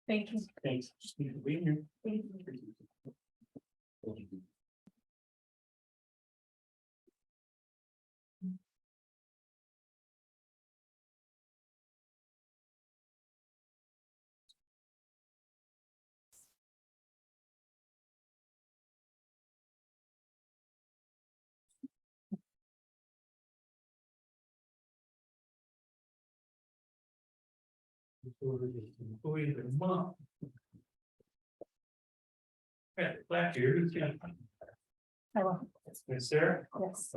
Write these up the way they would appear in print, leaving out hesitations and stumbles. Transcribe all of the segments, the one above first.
Thank you. Thanks. Just need to be here. Employee of the month. Yeah, last year, who's gonna? Hello. Miss Sarah? Yes.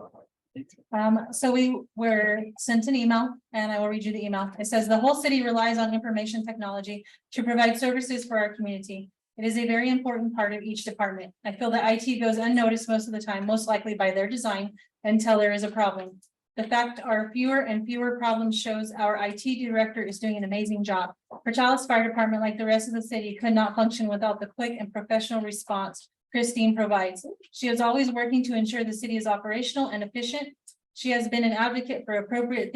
So we were sent an email and I will read you the email. It says the whole city relies on information technology to provide services for our community. It is a very important part of each department. I feel that IT goes unnoticed most of the time, most likely by their design, until there is a problem. The fact are fewer and fewer problems shows our IT director is doing an amazing job. Portales Fire Department, like the rest of the city, could not function without the quick and professional response Christine provides. She is always working to ensure the city is operational and efficient. She has been an advocate for appropriate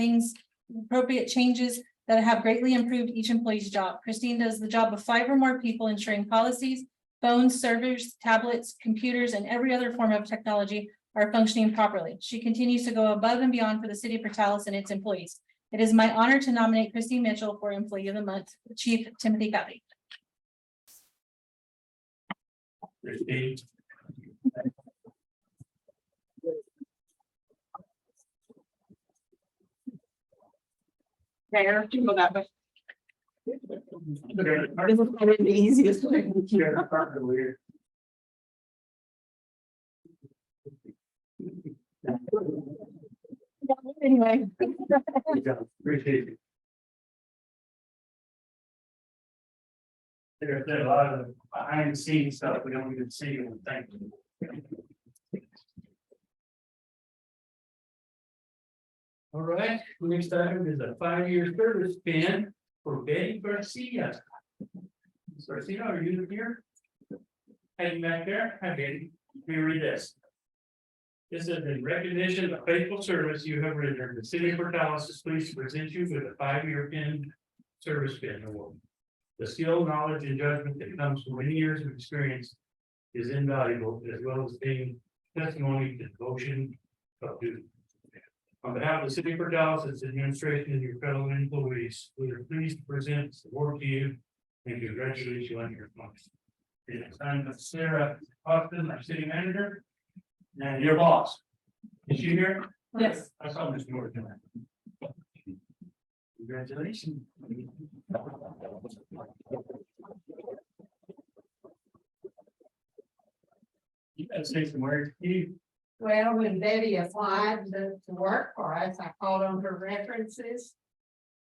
changes that have greatly improved each employee's job. Christine does the job of 5 or more people, ensuring policies, phones, servers, tablets, computers, and every other form of technology are functioning properly. She continues to go above and beyond for the city of Portales and its employees. It is my honor to nominate Christine Mitchell for Employee of the Month, Chief Timothy Covey. Christine? There, you go that way. Okay. This is probably the easiest way. Yeah, partner weird. Anyway. Good job. Appreciate it. There's a lot of behind the scenes stuff we don't even see, and thank you. All right, next item is a 5-year service pin for Betty Garcia. Ms. Garcia, are you here? Hey, back there, hi Betty, let me read this. This is in recognition of faithful service you have rendered. The city of Portales is pleased to present you with a 5-year pin service pin award. The skill, knowledge, and judgment that comes from many years of experience is invaluable, as well as being testimony to devotion of duty. On behalf of the city of Portales, its administration, and your fellow employees, we are pleased to present this award to you and congratulate you on your promotion. It's signed by Sarah Austin, our city manager, and your boss. Is she here? Yes. I saw Mr. Norton. Congratulations. You gotta say some words, you. Well, when Betty applied to work for us, I called on her references.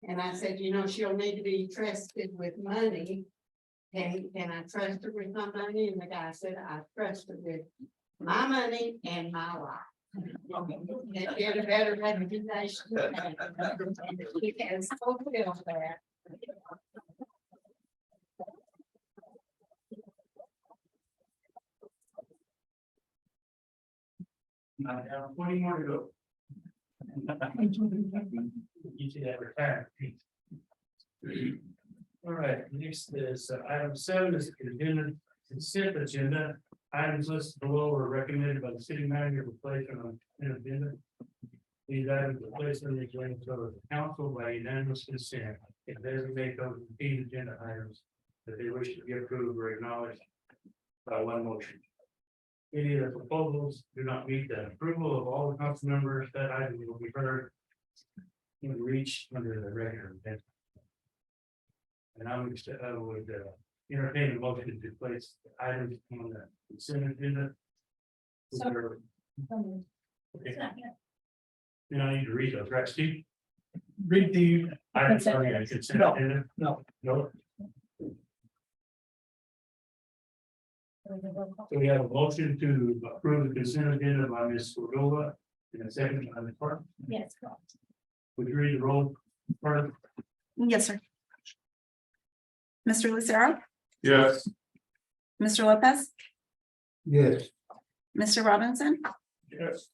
And I said, you know, she'll need to be trusted with money. Can I trust her with my money? And the guy said, I trust her with my money and my life. And get a better reputation. He has fulfilled that. Not down, 20 more to go. You see that retirement piece. All right, next is item 7 is the consent agenda. Items listed below are recommended by the city manager for placement on an agenda. These items are placed on the agenda of the council by unanimous consent. If designate those routine agenda items that they wish to be approved or acknowledged by one motion. Any of the proposals do not meet the approval of all the council members, that item will be heard and reached under the regular event. And I would entertain a motion to place the items on the consent agenda. So- Okay. Then I need to read those, right, Steve? Read the. I'm sorry, I consent agenda. No. So we have a motion to approve the consent agenda by Ms. Cordova and a second by Ms. Park. Yes, correct. Would you read the roll? Part? Yes, sir. Mr. Lucero, Yes. Mr. Lopez, Yes. Mr. Robinson, Yes.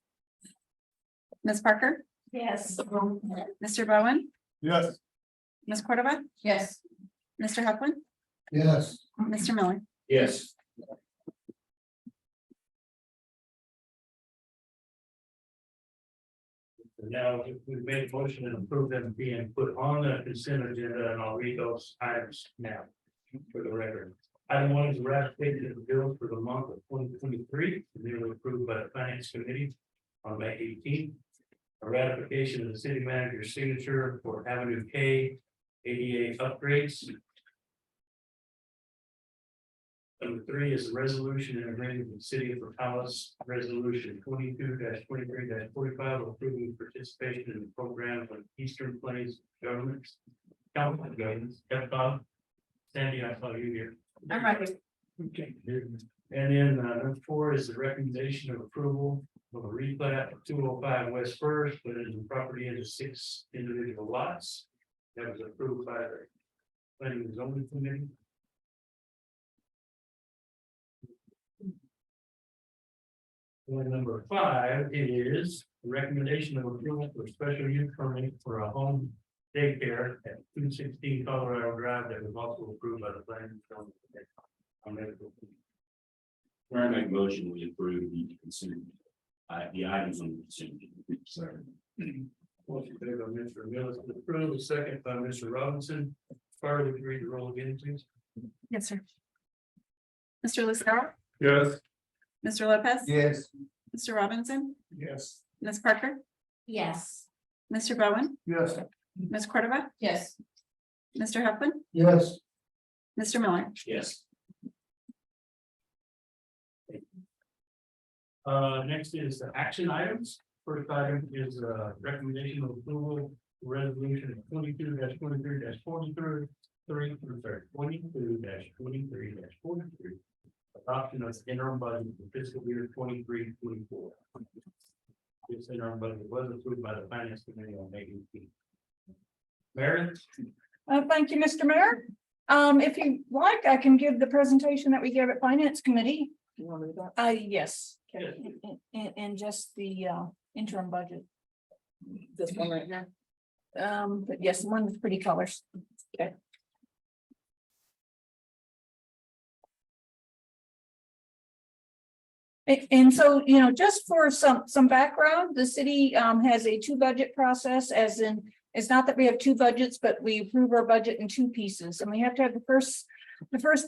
Ms. Parker, Yes. Mr. Bowen, Yes. Ms. Cordova, Yes. Mr. Hefflin, Yes. Mr. Miller. Yes. Now, we've made a motion and approved them being put on the consent agenda, and I'll read those items now for the record. Item 1 is the ratification of the bills for the month of 2023, and they were approved by the finance committee on May 18th. A ratification of the city manager's signature for Avenue K ADA upgrades. Number 3 is the resolution in agreement with the city of Portales, resolution 22-23-45, approving participation in the program of Eastern Plains Government. Council Governments, Sandy, I saw you here. I'm right. Okay. And then number 4 is the recommendation of approval of a replat of 205 West First, but in the property into 6 individual lots. That was approved by the planning and zoning committee. And number 5 is the recommendation of approval for special use permit for a home daycare at 216 Colorado Drive that was also approved by the planning and zoning committee. I make a motion, we approve the consent, the items on the consent. Sorry. Motion made by Mr. Millis to approve, a second by Mr. Robinson. Fire, would you read the roll again, please? Yes, sir. Mr. Lucero, Yes. Mr. Lopez. Yes. Mr. Robinson, Yes. Ms. Parker, Yes. Mr. Bowen, Yes. Ms. Cordova, Yes. Mr. Huffman, Yes. Mr. Miller. Yes. Next is the action items. First item is a recommendation of approval, resolution 22-23-43, 22-23-43. Adoption of interim budget for fiscal year 23-24. This interim budget was approved by the finance committee on May 18th. Meredith? Thank you, Mr. Mayor. If you like, I can give the presentation that we gave at Finance Committee. Yes. Yes. And just the interim budget. This one right here. But yes, the one with pretty colors. Okay. And so, you know, just for some background, the city has a 2 budget process, as in, it's not that we have 2 budgets, but we approve our budget in 2 pieces, and we have to have the first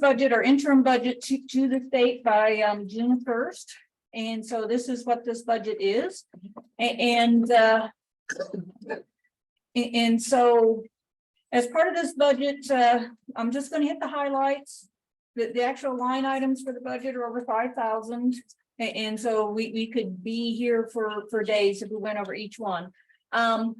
budget or interim budget to the state by June 1st. And so this is what this budget is. And so as part of this budget, I'm just going to hit the highlights. The actual line items for the budget are over 5,000. And so we could be here for days if we went over each one. Our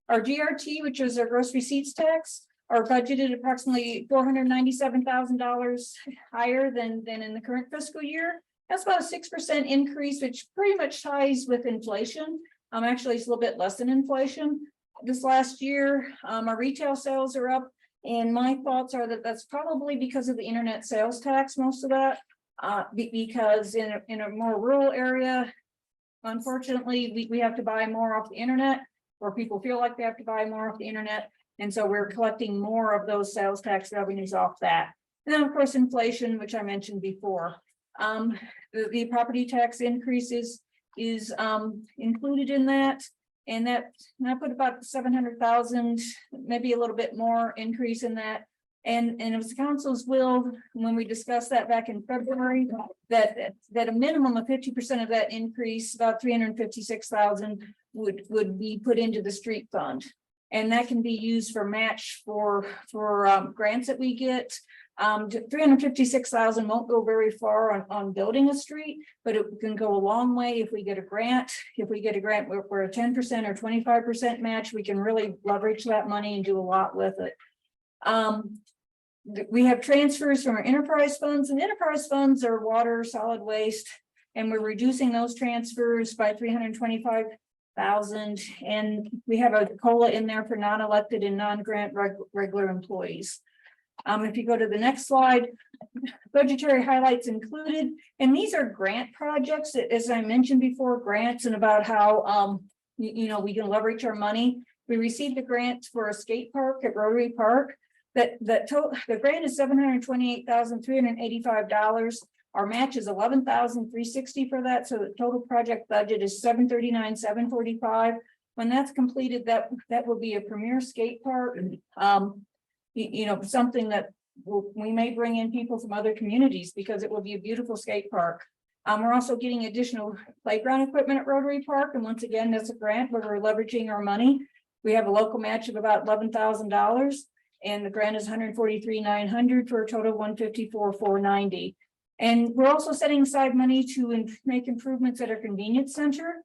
GRT, which is our gross receipts tax, are budgeted approximately $497,000 higher than in the current fiscal year. That's about a 6% increase, which pretty much ties with inflation. Actually, it's a little bit less than inflation. This last year, our retail sales are up, and my thoughts are that that's probably because of the internet sales tax, most of that. Because in a more rural area, unfortunately, we have to buy more off the internet, or people feel like they have to buy more off the internet. And so we're collecting more of those sales tax revenues off that. And then, of course, inflation, which I mentioned before. The property tax increases is included in that. And I put about 700,000, maybe a little bit more increase in that. And it was the council's will, when we discussed that back in February, that a minimum of 50% of that increase, about 356,000, would be put into the street fund. And that can be used for match for grants that we get. 356,000 won't go very far on building a street, but it can go a long way if we get a grant. If we get a grant where a 10% or 25% match, we can really leverage that money and do a lot with it. We have transfers from our enterprise funds, and enterprise funds are water, solid waste, and we're reducing those transfers by 325,000. And we have a COLA in there for non-elected and non-grant regular employees. If you go to the next slide, budgetary highlights included, and these are grant projects, as I mentioned before, grants, and about how we can leverage our money. We received a grant for a skate park at Rotary Park. the grant is $728,385. Our match is $11,360 for that, so the total project budget is $739,745. When that's completed, that will be a premier skate park. Something that we may bring in people from other communities because it will be a beautiful skate park. We're also getting additional playground equipment at Rotary Park, and once again, that's a grant where we're leveraging our money. We have a local match of about $11,000, and the grant is $143,900 for a total of $154,490. And we're also setting aside money to make improvements at our convenience center.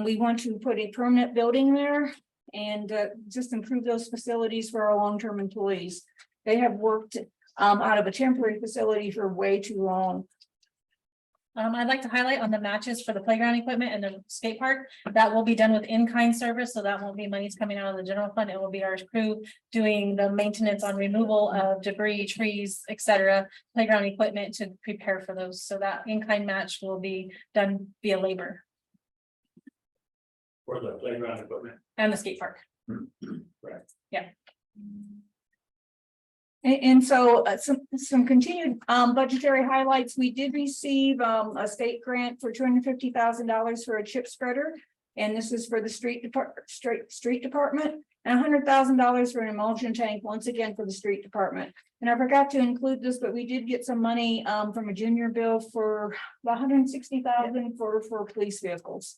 We want to put a permanent building there and just improve those facilities for our long-term employees. They have worked out of a temporary facility for way too long. I'd like to highlight on the matches for the playground equipment and the skate park, that will be done with in-kind service, so that won't be monies coming out of the general fund. It will be our crew doing the maintenance on removal of debris, trees, etc., playground equipment to prepare for those. So that in-kind match will be done via labor For the playground equipment. and the skate park. Right. Yeah. And so some continued budgetary highlights. We did receive a state grant for $250,000 for a chip spreader. And this is for the street department, and $100,000 for an emulsion tank, once again for the street department. And I forgot to include this, but we did get some money from a junior bill for $160,000 for police vehicles.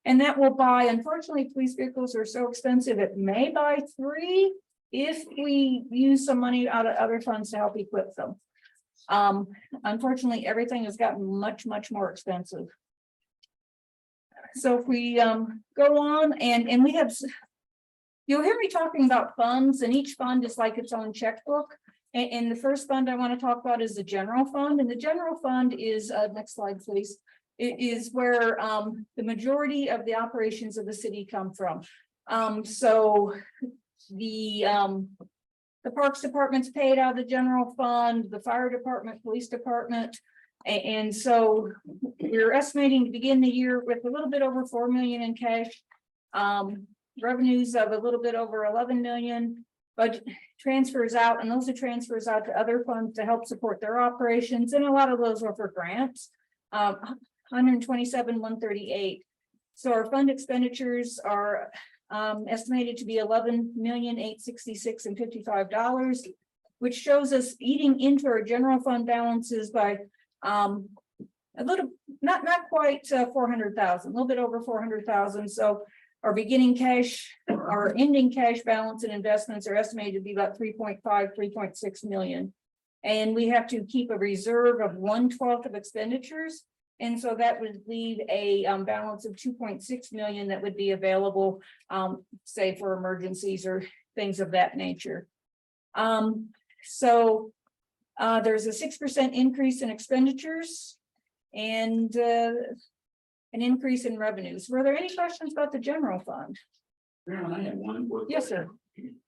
And that will buy, unfortunately, police vehicles are so expensive, it may buy 3 if we use some money out of other funds to help equip them. Unfortunately, everything has gotten much more expensive. So if we go on and we have, you'll hear me talking about funds, and each fund is like its own checkbook. And the first fund I want to talk about is the general fund, and the general fund is next slide, please. It is where the majority of the operations of the city come from. So the Parks Department's paid out of the general fund, the fire department, police department. And so we're estimating to begin the year with a little bit over 4 million in cash, revenues of a little bit over 11 million, but transfers out, and those are transfers out to other funds to help support their operations. And a lot of those are for grants, 127,138. So our fund expenditures are estimated to be $11,866,055, which shows us eating into our general fund balances by a little, not quite 400,000, a little bit over 400,000. So our beginning cash, our ending cash balance and investments are estimated to be about 3.6 million. And we have to keep a reserve of 1/12 of expenditures. And so that would leave a balance of 2.6 million that would be available, say for emergencies or things of that nature. So there's a 6% increase in expenditures and an increase in revenues. Were there any questions about the general fund? Carolyn, I have one quick. Yes, sir. question.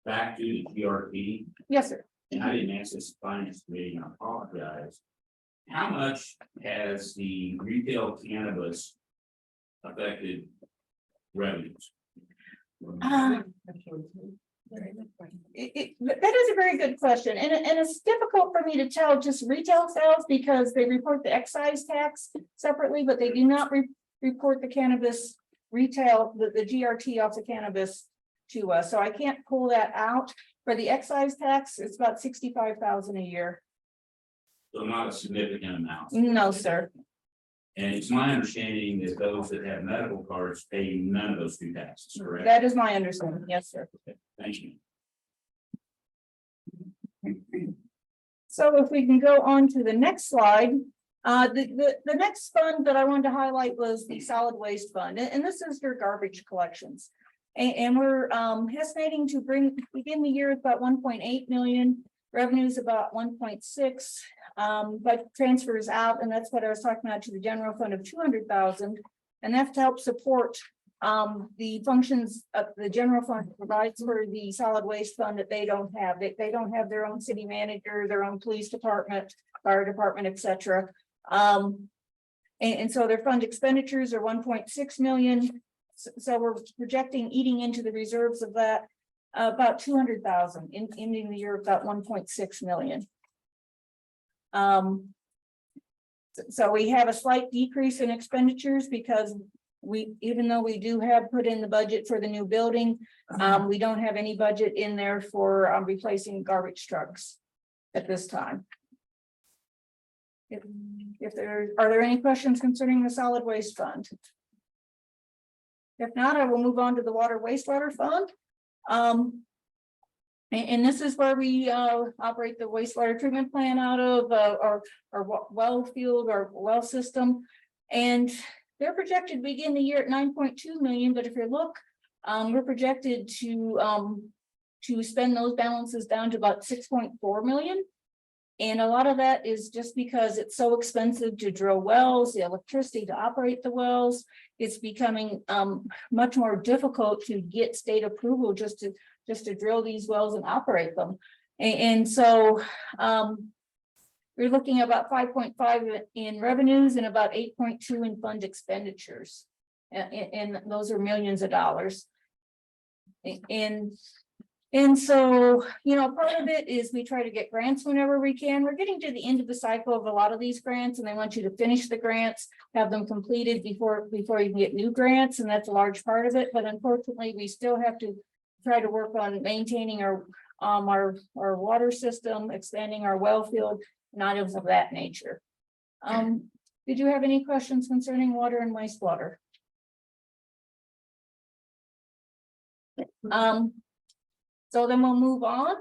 Back to the GRP, Yes, sir. and I didn't ask this finance committee, and I apologize. How much has the retail cannabis affected revenues? That is a very good question, and it's difficult for me to tell just retail sales because they report the excise tax separately, but they do not report the cannabis retail, the GRT off the cannabis to us. So I can't pull that out. For the excise tax, it's about 65,000 a year. So not a significant amount. No, sir. And it's my understanding that those that have medical cards pay none of those 2 taxes, correct? That is my understanding. Yes, sir. Thank you. So if we can go on to the next slide, the next fund that I wanted to highlight was the solid waste fund, and this is your garbage collections. And we're estimating to begin the year with about 1.8 million, revenues about 1.6, but transfers out, and that's what I was talking about, to the general fund of 200,000, and that's to help support the functions of the general fund provides for the solid waste fund that they don't have. They don't have their own city manager, their own police department, fire department, etc. And so their fund expenditures are 1.6 million. So we're projecting eating into the reserves of that About 200,000, ending the year about 1.6 million. So we have a slight decrease in expenditures because even though we do have put in the budget for the new building, we don't have any budget in there for replacing garbage trucks at this time. Are there any questions concerning the solid waste fund? If not, I will move on to the water wastewater fund. And this is where we operate the wastewater treatment plant out of, our well field, our well system. And they're projected to begin the year at 9.2 million, but if you look, we're projected to spend those balances down to about 6.4 million. And a lot of that is just because it's so expensive to drill wells, the electricity to operate the wells. It's becoming much more difficult to get state approval just to drill these wells and operate them. And so we're looking at about 5.5 in revenues and about 8.2 in fund expenditures. And those are millions of dollars. And so, you know, part of it is we try to get grants whenever we can. We're getting to the end of the cycle of a lot of these grants, and they want you to finish the grants, have them completed before you can get new grants, and that's a large part of it. But unfortunately, we still have to try to work on maintaining our water system, expanding our well field, and items of that nature. Did you have any questions concerning water and wastewater? So then we'll move on.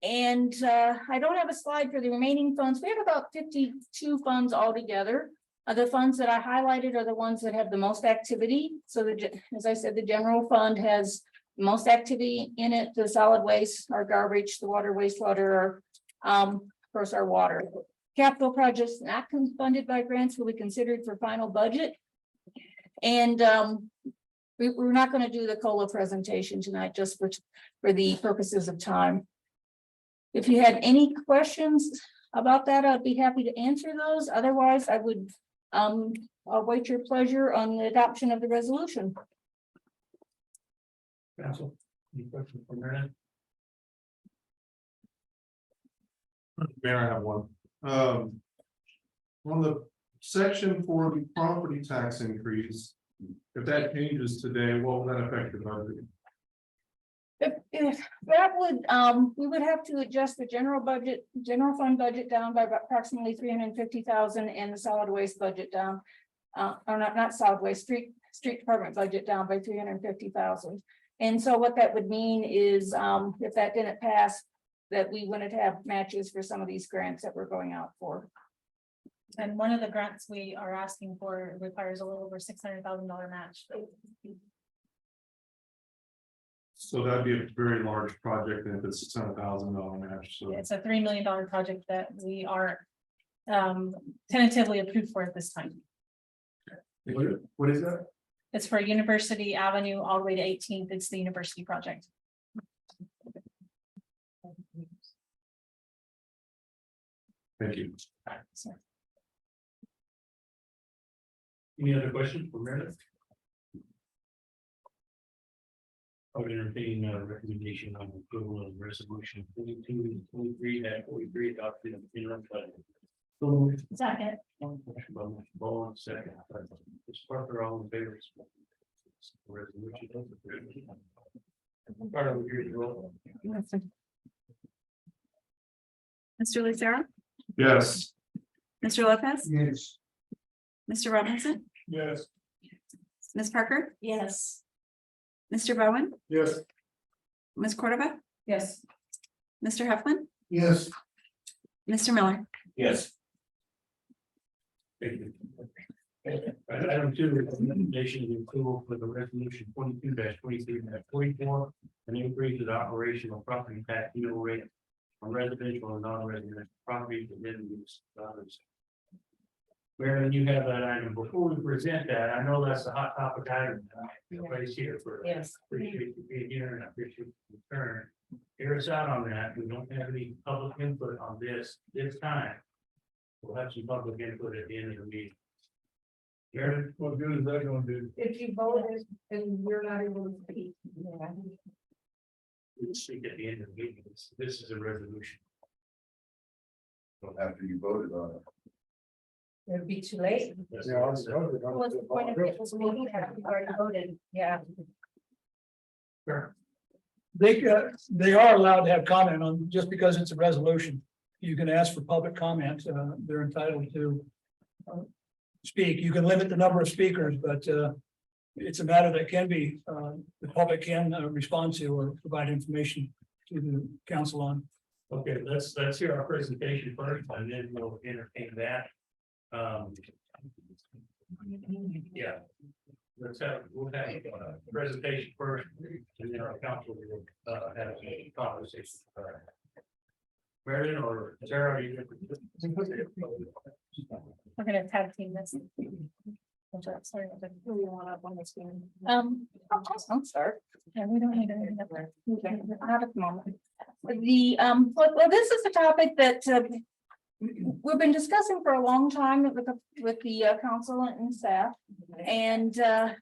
And I don't have a slide for the remaining funds. We have about 52 funds altogether. The funds that I highlighted are the ones that have the most activity. So as I said, the general fund has most activity in it, the solid waste, our garbage, the water, wastewater, of course, our water. Capital projects not funded by grants will be considered for final budget. And we're not going to do the COLA presentation tonight, just for the purposes of time. If you had any questions about that, I'd be happy to answer those. Otherwise, I would await your pleasure on the adoption of the resolution. Council, any questions from Mayor? Mayor, I have one. On the section for the property tax increase, if that changes today, what will that affect the budget? If that would, we would have to adjust the general fund budget down by approximately 350,000 and the solid waste budget down, or not solid waste, street department budget down by 350,000. And so what that would mean is, if that didn't pass, that we wouldn't have matches for some of these grants that we're going out for. And one of the grants we are asking for requires a little over $600,000 match. So that'd be a very large project, and if it's $600,000 match, so. It's a $3 million project that we are tentatively approved for at this time. What is that? It's for University Avenue all the way to 18th. It's the university project. Thank you. Any other questions for Meredith? I would entertain a recommendation on approval of resolution 22-23-43 adopted interim budget. So Second. motion by Mr. Bowen, second. Ms. Parker, all in favor. Resolution. Carter, would you read the roll? Mr. Lucero, Yes. Mr. Lopez, Yes. Mr. Robinson, Yes. Ms. Parker, Yes. Mr. Bowen, Yes. Ms. Cordova, Yes. Mr. Heflin, Yes. Mr. Miller. Yes. Thank you. Item 2, recommendation of approval for the resolution 22-23-44, an increase in operational property tax mill rate on residential and non-residential properties within these dollars. Marilyn, you have that item. Before we present that, I know that's a hot topic item. Everybody's here for. Yes. Appreciate you being here and I appreciate your return. Hear us out on that. We don't have any public input on this time. We'll have some public input at the end of the meeting. Marilyn, what good is that gonna do? If you voted and you're not able to speak. speak at the end of the meeting. This is a resolution. After you voted on it. It'd be too late. That's Yeah, what it said. What's the point of it? Was meeting, we've already voted, yeah. Sure. They are allowed to have comment on, just because it's a resolution. You can ask for public comment, they're entitled to. Speak, you can limit the number of speakers, but it's a matter that can be, the public can respond to or provide information to the council on. Okay, let's hear our presentation first, and then we'll entertain that. Yeah. We'll have a presentation first, and then our council will have a conversation. Marion or Sarah, are you? We're gonna tag team this. Sorry. I'm sorry. Yeah, we don't need to. Not at the moment. Well, this is a topic that we've been discussing for a long time with the council and staff. And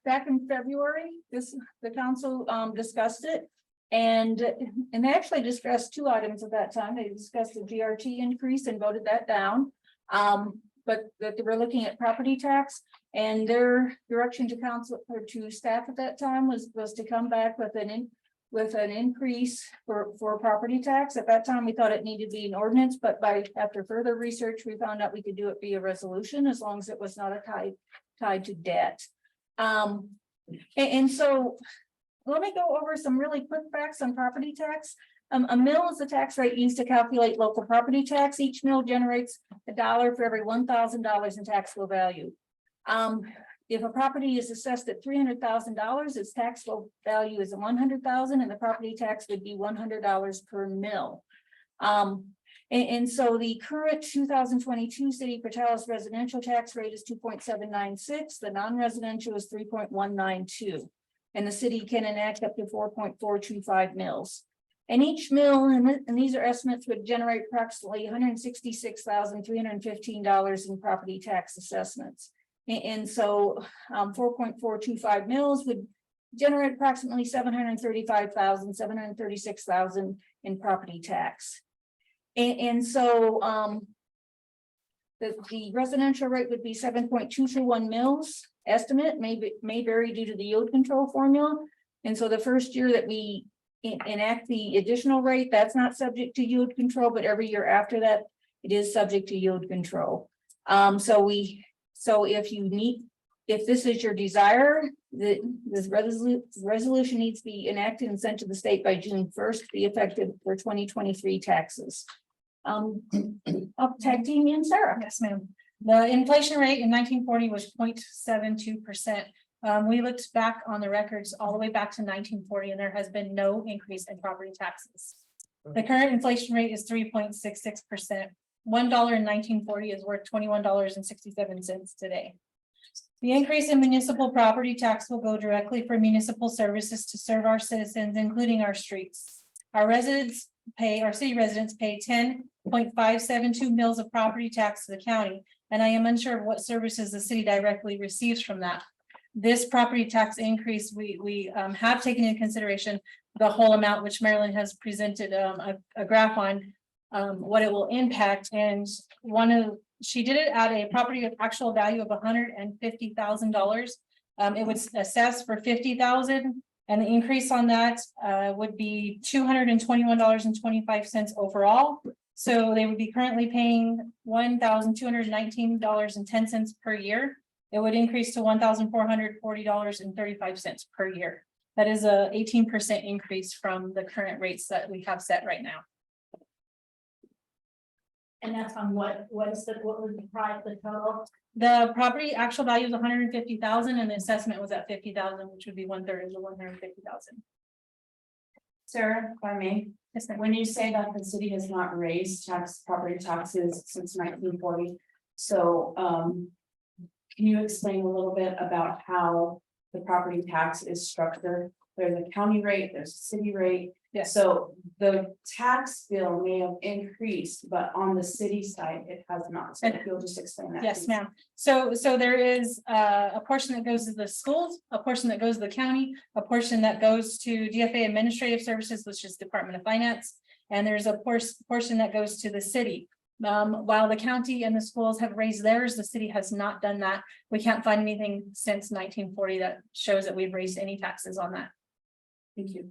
back in February, the council discussed it. And they actually discussed two items at that time. They discussed the GRT increase and voted that down. But that they were looking at property tax, and their direction to council or to staff at that time was to come back with an increase for property tax. At that time, we thought it needed to be an ordinance, but after further research, we found out we could do it via resolution as long as it was not tied to debt. And so let me go over some really quick facts on property tax. A mill is the tax rate used to calculate local property tax. Each mill generates $1 for every $1,000 in taxable value. If a property is assessed at $300,000, its taxable value is $100,000, and the property tax would be $100 per mill. And so the current 2022 City of Portales residential tax rate is 2.796. The non-residential is 3.192, and the city can enact up to 4.425 mills. And each mill, and these are estimates, would generate approximately $166,315 in property tax assessments. And so 4.425 mills would generate approximately $736,000 in property tax. And so the residential rate would be 7.221 mills. Estimate may vary due to the yield control formula. And so the first year that we enact the additional rate, that's not subject to yield control, but every year after that, it is subject to yield control. So if this is your desire, this resolution needs to be enacted and sent to the state by June 1st to be effective for 2023 taxes. I'll tag team you and Sarah. Yes, ma'am. The inflation rate in 1940 was 0.72%. We looked back on the records all the way back to 1940, and there has been no increase in property taxes. The current inflation rate is 3.66%. $1 in 1940 is worth $21.67 today. The increase in municipal property tax will go directly for municipal services to serve our citizens, including our streets. Our city residents pay 10.572 mills of property tax to the county, and I am unsure of what services the city directly receives from that. This property tax increase, we have taken into consideration the whole amount, which Marilyn has presented a graph on what it will impact. And she did it at a property of actual value of $150,000. It would assess for $50,000, and the increase on that would be $221.25 overall. So they would be currently paying $1,219.10 per year. It would increase to $1,440.35 per year. That is a 18% increase from the current rates that we have set right now. And that's on what was the price, the total? The property actual value is $150,000, and the assessment was at $50,000, which would be 1/3 of the $150,000. Sarah, if I may, Yes, ma'am. when you say that the city has not raised property taxes since 1940, so can you explain a little bit about how the property tax is structured? There's a county rate, there's a city rate, Yes. So the tax bill may have increased, but on the city side, it has not. So if you'll just explain that. Yes, please. ma'am. So there is a portion that goes to the schools, a portion that goes to the county, a portion that goes to DFA Administrative Services, which is Department of Finance. And there's a portion that goes to the city. While the county and the schools have raised theirs, the city has not done that. We can't find anything since 1940 that shows that we've raised any taxes on that. Thank you.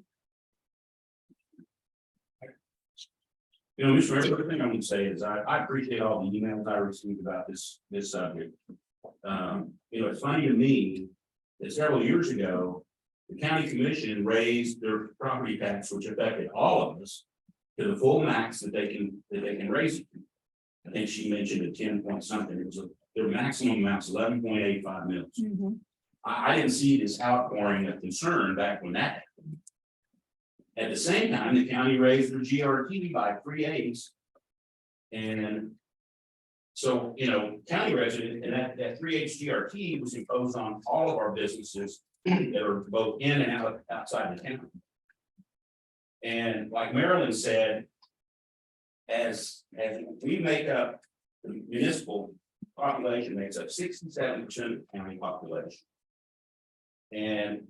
You know, Mr. Mayor, the thing I would say is I appreciate all the emails I received about this subject. You know, it's funny to me that several years ago, the county commission raised their property tax, which affected all of us, to the full max that they can raise it. I think she mentioned a 10 point something. It was their maximum amount's 11.85 mils. I didn't see this outpouring of concern back when that happened. At the same time, the county raised their GRT by 3/8. And so, you know, county resident, and that 3/8 GRT was imposed on all of our businesses that are both in and outside the town. And like Marilyn said, as we make up, the municipal population makes up 67% of the county population. And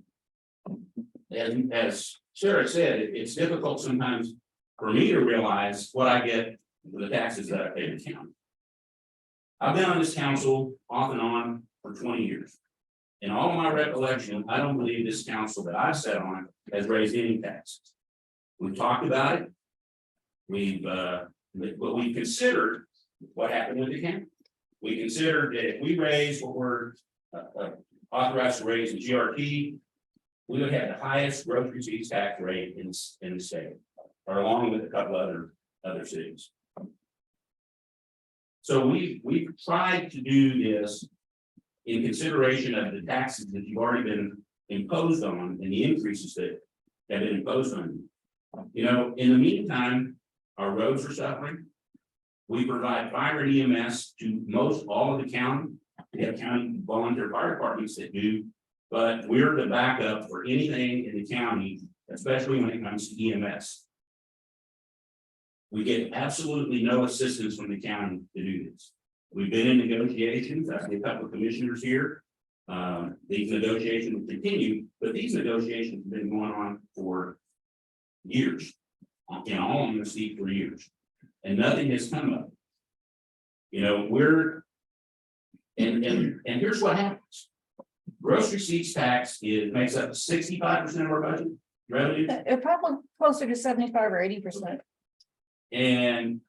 as Sarah said, it's difficult sometimes for me to realize what I get for the taxes that I pay to the county. I've been on this council off and on for 20 years. In all of my recollection, I don't believe this council that I've sat on has raised any taxes. We've talked about it. But we considered what happened with the county. We considered that if we raise what we're authorized to raise in GRT, we would have the highest gross receipts tax rate in the state, or along with a couple other cities. So we tried to do this in consideration of the taxes that you've already been imposed on and the increases that have been imposed on you. You know, in the meantime, our roads are suffering. We provide fire and EMS to most all of the county. We have county volunteer fire departments that do, but we're the backup for anything in the county, especially when it comes to EMS. We get absolutely no assistance from the county to do this. We've been in negotiations. I see a couple of commissioners here. These negotiations will continue, but these negotiations have been going on for years, in all honesty, for years, and nothing has come up. You know, and here's what happens. Gross receipts tax makes up 65% of our budget revenue. Probably closer to 75 or 80%. And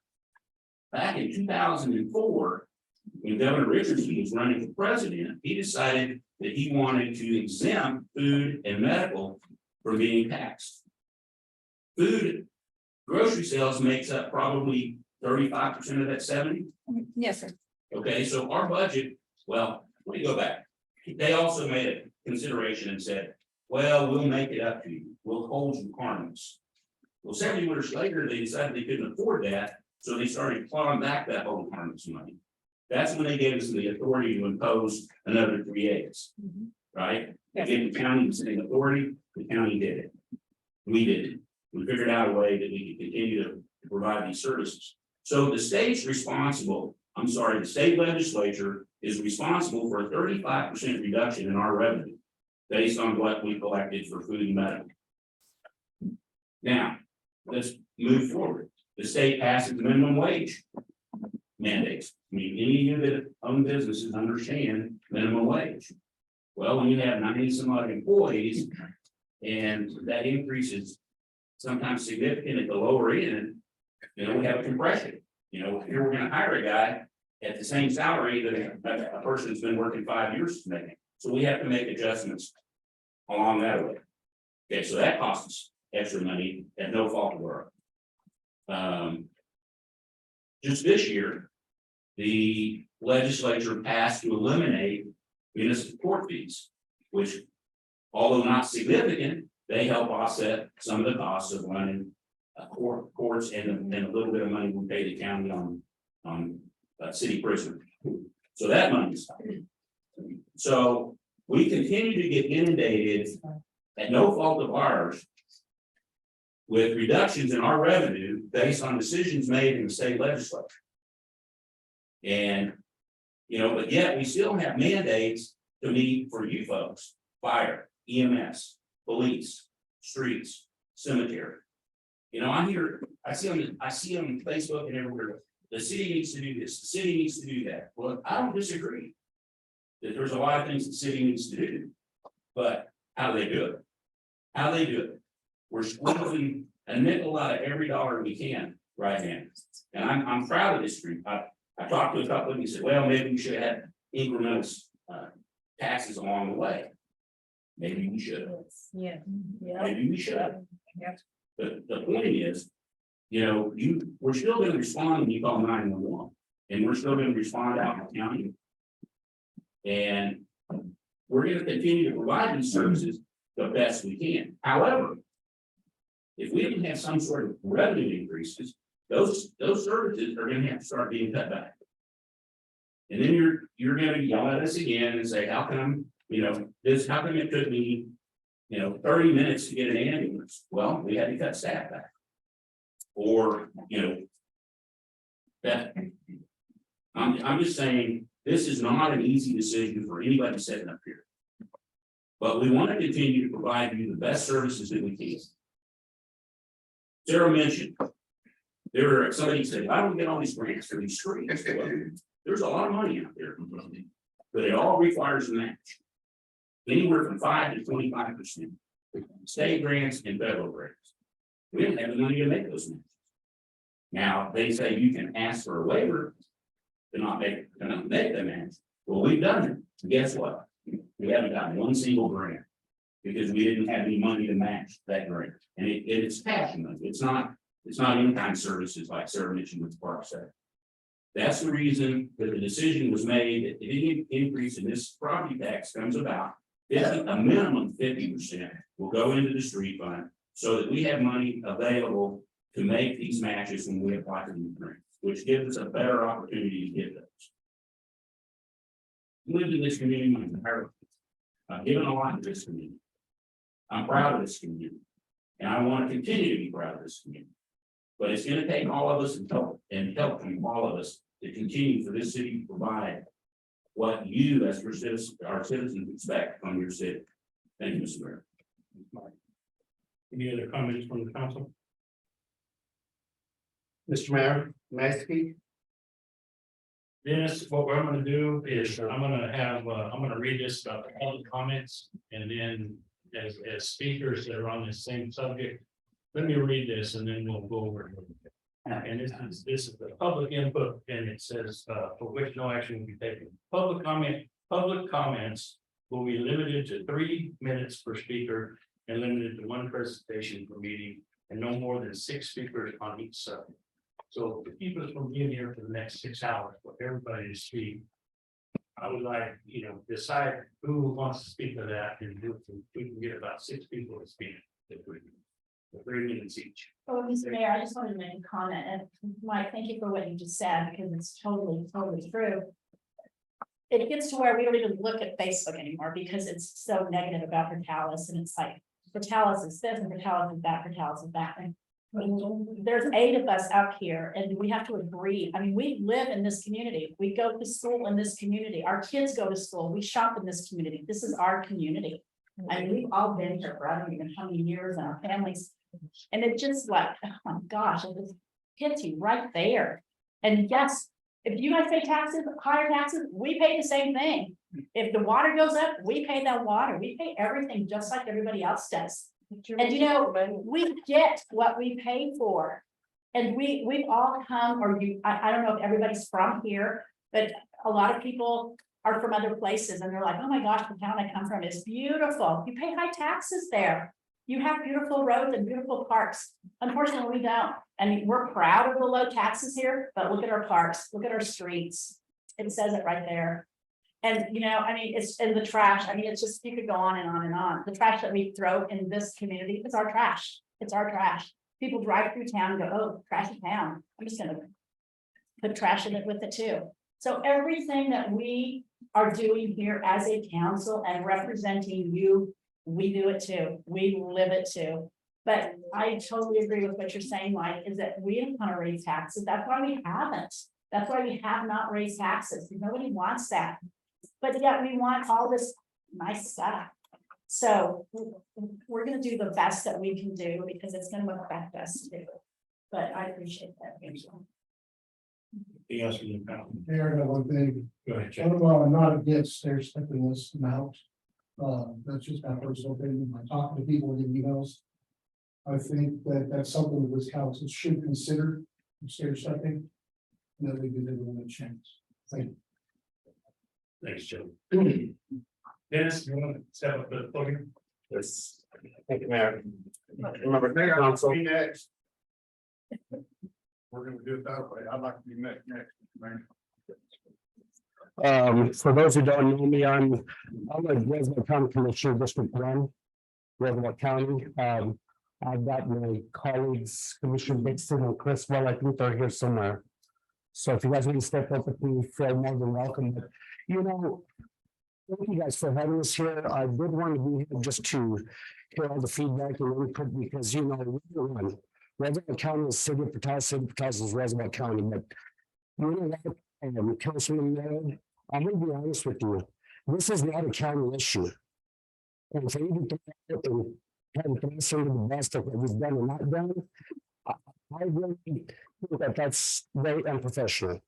back in 2004, when Governor Richardson was running for president, he decided that he wanted to exempt food and medical from being taxed. Food, grocery sales makes up probably 35% of that 70. Yes, sir. Okay, so our budget, well, let me go back. They also made a consideration and said, well, we'll make it up to you. We'll hold you harmless. Well, several years later, they decided they couldn't afford that, so they started clawing back that whole harmless money. That's when they gave us the authority to impose another 3/8, right? They gave the county the same authority, the county did it. We did it. We figured out a way that we could continue to provide these services. So the state's responsible, I'm sorry, the state legislature is responsible for a 35% reduction in our revenue based on what we collected for food and medical. Now, let's move forward. The state passes minimum wage mandates. I mean, any of you that own businesses understand minimum wage. Well, when you have 90 some odd employees and that increase is sometimes significant at the lower end, you know, we have a compression. You know, here we're gonna hire a guy at the same salary that a person's been working 5 years to make. So we have to make adjustments along that way. Okay, so that costs us extra money at no fault of our own. Just this year, the legislature passed to eliminate municipal court fees, which, although not significant, they help offset some of the costs of running courts and a little bit of money we pay the county on city prison. So that money's coming. So we continue to get inundated at no fault of ours with reductions in our revenue based on decisions made in the state legislature. And, you know, but yet we still have mandates to meet for you folks, fire, EMS, police, streets, cemetery. You know, I see on Facebook and everywhere, the city needs to do this, the city needs to do that. Well, I don't disagree. That there's a lot of things the city needs to do, but how do they do it? How do they do it? We're squeezing a nickel out of every dollar we can right now. And I'm proud of this group. I talked to a couple of them, and said, well, maybe we should have had incremental taxes along the way. Maybe we should have. Yeah. Maybe we should have. Yeah. But the point is, you know, we're still gonna respond when you call 911, and we're still gonna respond out in the county. And we're gonna continue to provide these services the best we can. However, if we didn't have some sort of revenue increases, those services are gonna have to start being cut back. And then you're gonna yell at us again and say, how come, you know, how come it took me, 30 minutes to get an ambulance? Well, we had to cut staff back. Or, that, I'm just saying, this is not an easy decision for anybody sitting up here. But we want to continue to provide you the best services that we can. Sarah mentioned, somebody said, I don't get all these grants for these streets. Well, there's a lot of money out there, but it all requires a match. Anywhere from 5 to 25%. State grants and federal grants. We don't have the money to make those matches. Now, they say you can ask for a waiver to not make the match. Well, we've done it. Guess what? We haven't gotten one single grant because we didn't have any money to match that grant. And it's cash money. It's not in-kind services like Sarah mentioned with the park sector. That's the reason that the decision was made that any increase in this property tax comes about. A minimum 50% will go into the street fund so that we have money available to make these matches when we apply for the grants, which gives us a better opportunity to get those. I lived in this community my entire life. I've given a lot to this community. I'm proud of this community. And I want to continue to be proud of this community. But it's going to take all of us and help from all of us to continue for this city to provide what you as our citizens expect from your city. Thank you, Mr. Mayor. Any other comments from the council? Mr. Mayor, may I speak? Yes, what we're gonna do is I'm gonna read this about the public comments and then as speakers that are on the same subject. Let me read this and then we'll go over it. And this is the public input and it says for which no action will be taken. Public comments will be limited to 3 minutes per speaker and limited to 1 presentation per meeting and no more than 6 speakers on each subject. So to keep us from being here for the next 6 hours, for everybody to speak. I would like, decide who wants to speak to that and we can get about 6 people to speak. If we 3 minutes each. Oh, Mr. Mayor, I just wanted to make a comment, and Mike, thank you for what you just said, because it's totally true. It gets to where we don't even look at Facebook anymore, because it's so negative about Portales, and it's like, Portales is this, and Portales is that, Portales is that, and there's 8 of us out here, and we have to agree. I mean, we live in this community, we go to school in this community, our kids go to school, we shop in this community, this is our community. I mean, we've all been here for I don't even know how many years, and our families. And it's just like, oh my gosh, it just hits you right there. And yes, if you guys pay taxes, higher taxes, we pay the same thing. If the water goes up, we pay that water. We pay everything just like everybody else does. And we get what we pay for. And we've all come, or I don't know if everybody's from here, but a lot of people are from other places and they're like, oh my gosh, the town I come from is beautiful. You pay high taxes there. You have beautiful roads and beautiful parks. Unfortunately, we don't. I mean, we're proud of the low taxes here, but look at our parks, look at our streets. It says it right there. And I mean, it's in the trash. I mean, it's just, you could go on and on and on. The trash that we throw in this community is our trash. It's our trash. People drive through town and go, oh, trashy town. I'm just gonna put trash in it with it too. So everything that we are doing here as a council and representing you, we do it too. We live it too. But I totally agree with what you're saying, Mike, is that we don't want to raise taxes. That's why we haven't. That's why we have not raised taxes. Nobody wants that. But yet we want all this nice stuff. So we're gonna do the best that we can do because it's gonna affect us too. But I appreciate that. Anything else from the panel? Mayor, I got one thing. Go ahead, Jeff. I'm not against stair stepping this amount. That's just my personal opinion. I talk to people in emails. I think that that's something that this council should consider, stair stepping. And that we give everyone a chance. Thank you. Thanks, Joe. Dennis, you want to step up to the podium? Yes. Thank you, Mayor. Remember, Mayor, Council. Next. We're gonna do it that way. I'd like to be next, Mayor. For those who don't know me, I'm a Roosevelt County Commissioner, District 1, Roosevelt County. I've got my colleagues, Commissioner Dixon and Chris, well, I think they're here somewhere. So if you guys want to step up with me, feel more than welcome. But, you know, thank you guys for having us here. I did want to be here just to hear all the feedback and input because, you know, Roosevelt County is City of Petoskey is Roosevelt County, but you know what, Councilman Mayor, I'm gonna be honest with you. This is not a county issue. And for you to have to throw some of the best of what we've done and not done, I really think that that's very unprofessional.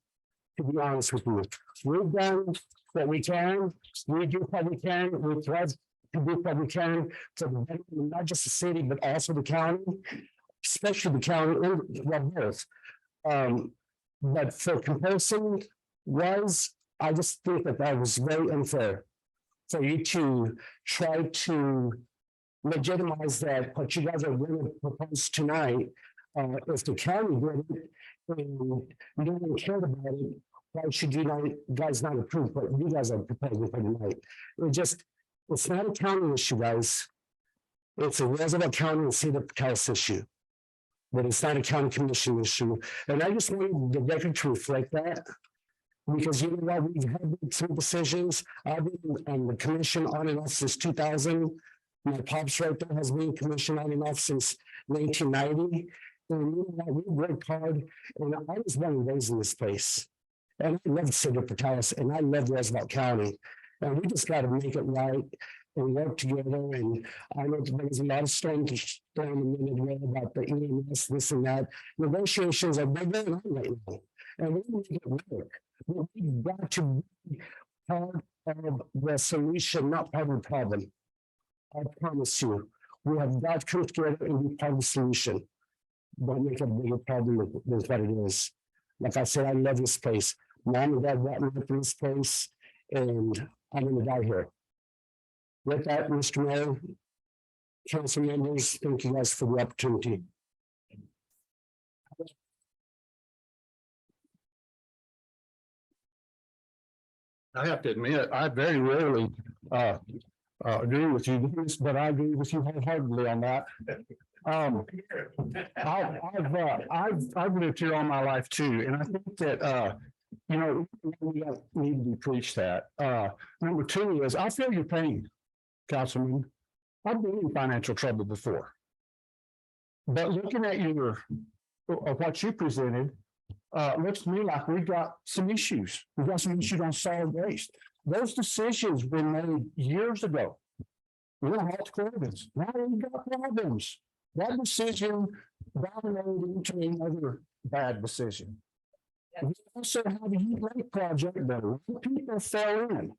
To be honest with you, we've done what we can, we do what we can, we try to do what we can for the benefit of not just the city, but also the county, especially the county, well, both. But for comparison was, I just think that that was very unfair for you to try to legitimize that what you guys are going to propose tonight. If the county did it and no one cared about it, why should you guys not approve what you guys are proposing for tonight? It's not a county issue, guys. It's a Roosevelt County and City of Petoskey issue. But it's not a county commission issue. And I just wanted the record to reflect that. Because you know what, we've had some decisions. I've been on the commission on and off since 2000. My pops right there has been commissioned on and off since 1990. And you know what, we worked hard. And I was born and raised in this place. And I love the City of Petoskey and I love Roosevelt County. And we just got to make it right and work together. And I know there was a lot of storms thrown a minute ago about the EMS, this and that. Negotiations are bigger than right now. And we're going to make it work. We've got to be part of the solution, not part of the problem. I promise you, we have got to come together and be part of the solution. Don't make it a bigger problem than what it is. Like I said, I love this place. Mom and Dad brought me up in this place, and I'm going to die here. With that, Mr. Mayor, council members, thank you guys for the opportunity. I have to admit, I very rarely agree with you, but I agree with you wholeheartedly on that. I've lived here all my life too, and I think that you know, we don't need to be preached that. Number two is I feel your pain, Councilman. I've been in financial trouble before. But looking at what you presented, looks to me like we've got some issues. We've got some issues on solid waste. Those decisions were made years ago. We're going to have to Corbin's. Now we've got problems. That decision dominated into another bad decision. We also have a heat rate project that a lot of people fell in.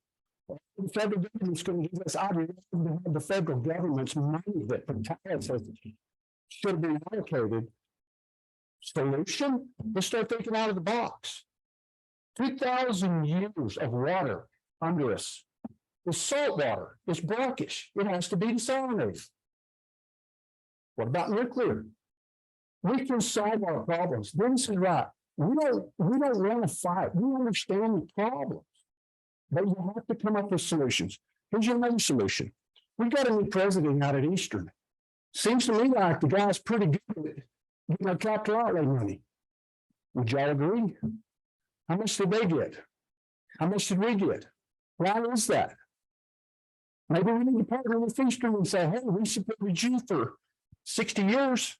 The federal government's going to give us, I'd love to have the federal government's money that Petoskey should have been allocated. Solution? Let's start thinking out of the box. 2,000 years of water under us. It's salt water. It's brackish. It has to be desalinated. What about nuclear? We can solve our problems. Dennis is right. We don't want to fight. We understand the problems. But you have to come up with solutions. Here's another solution. We've got a new president out at Eastern. Seems to me like the guy's pretty good at getting our capital outlay money. Would y'all agree? How much did they get? How much did we get? Why is that? Maybe we need to partner with Eastern and say, hey, we supported you for 60 years.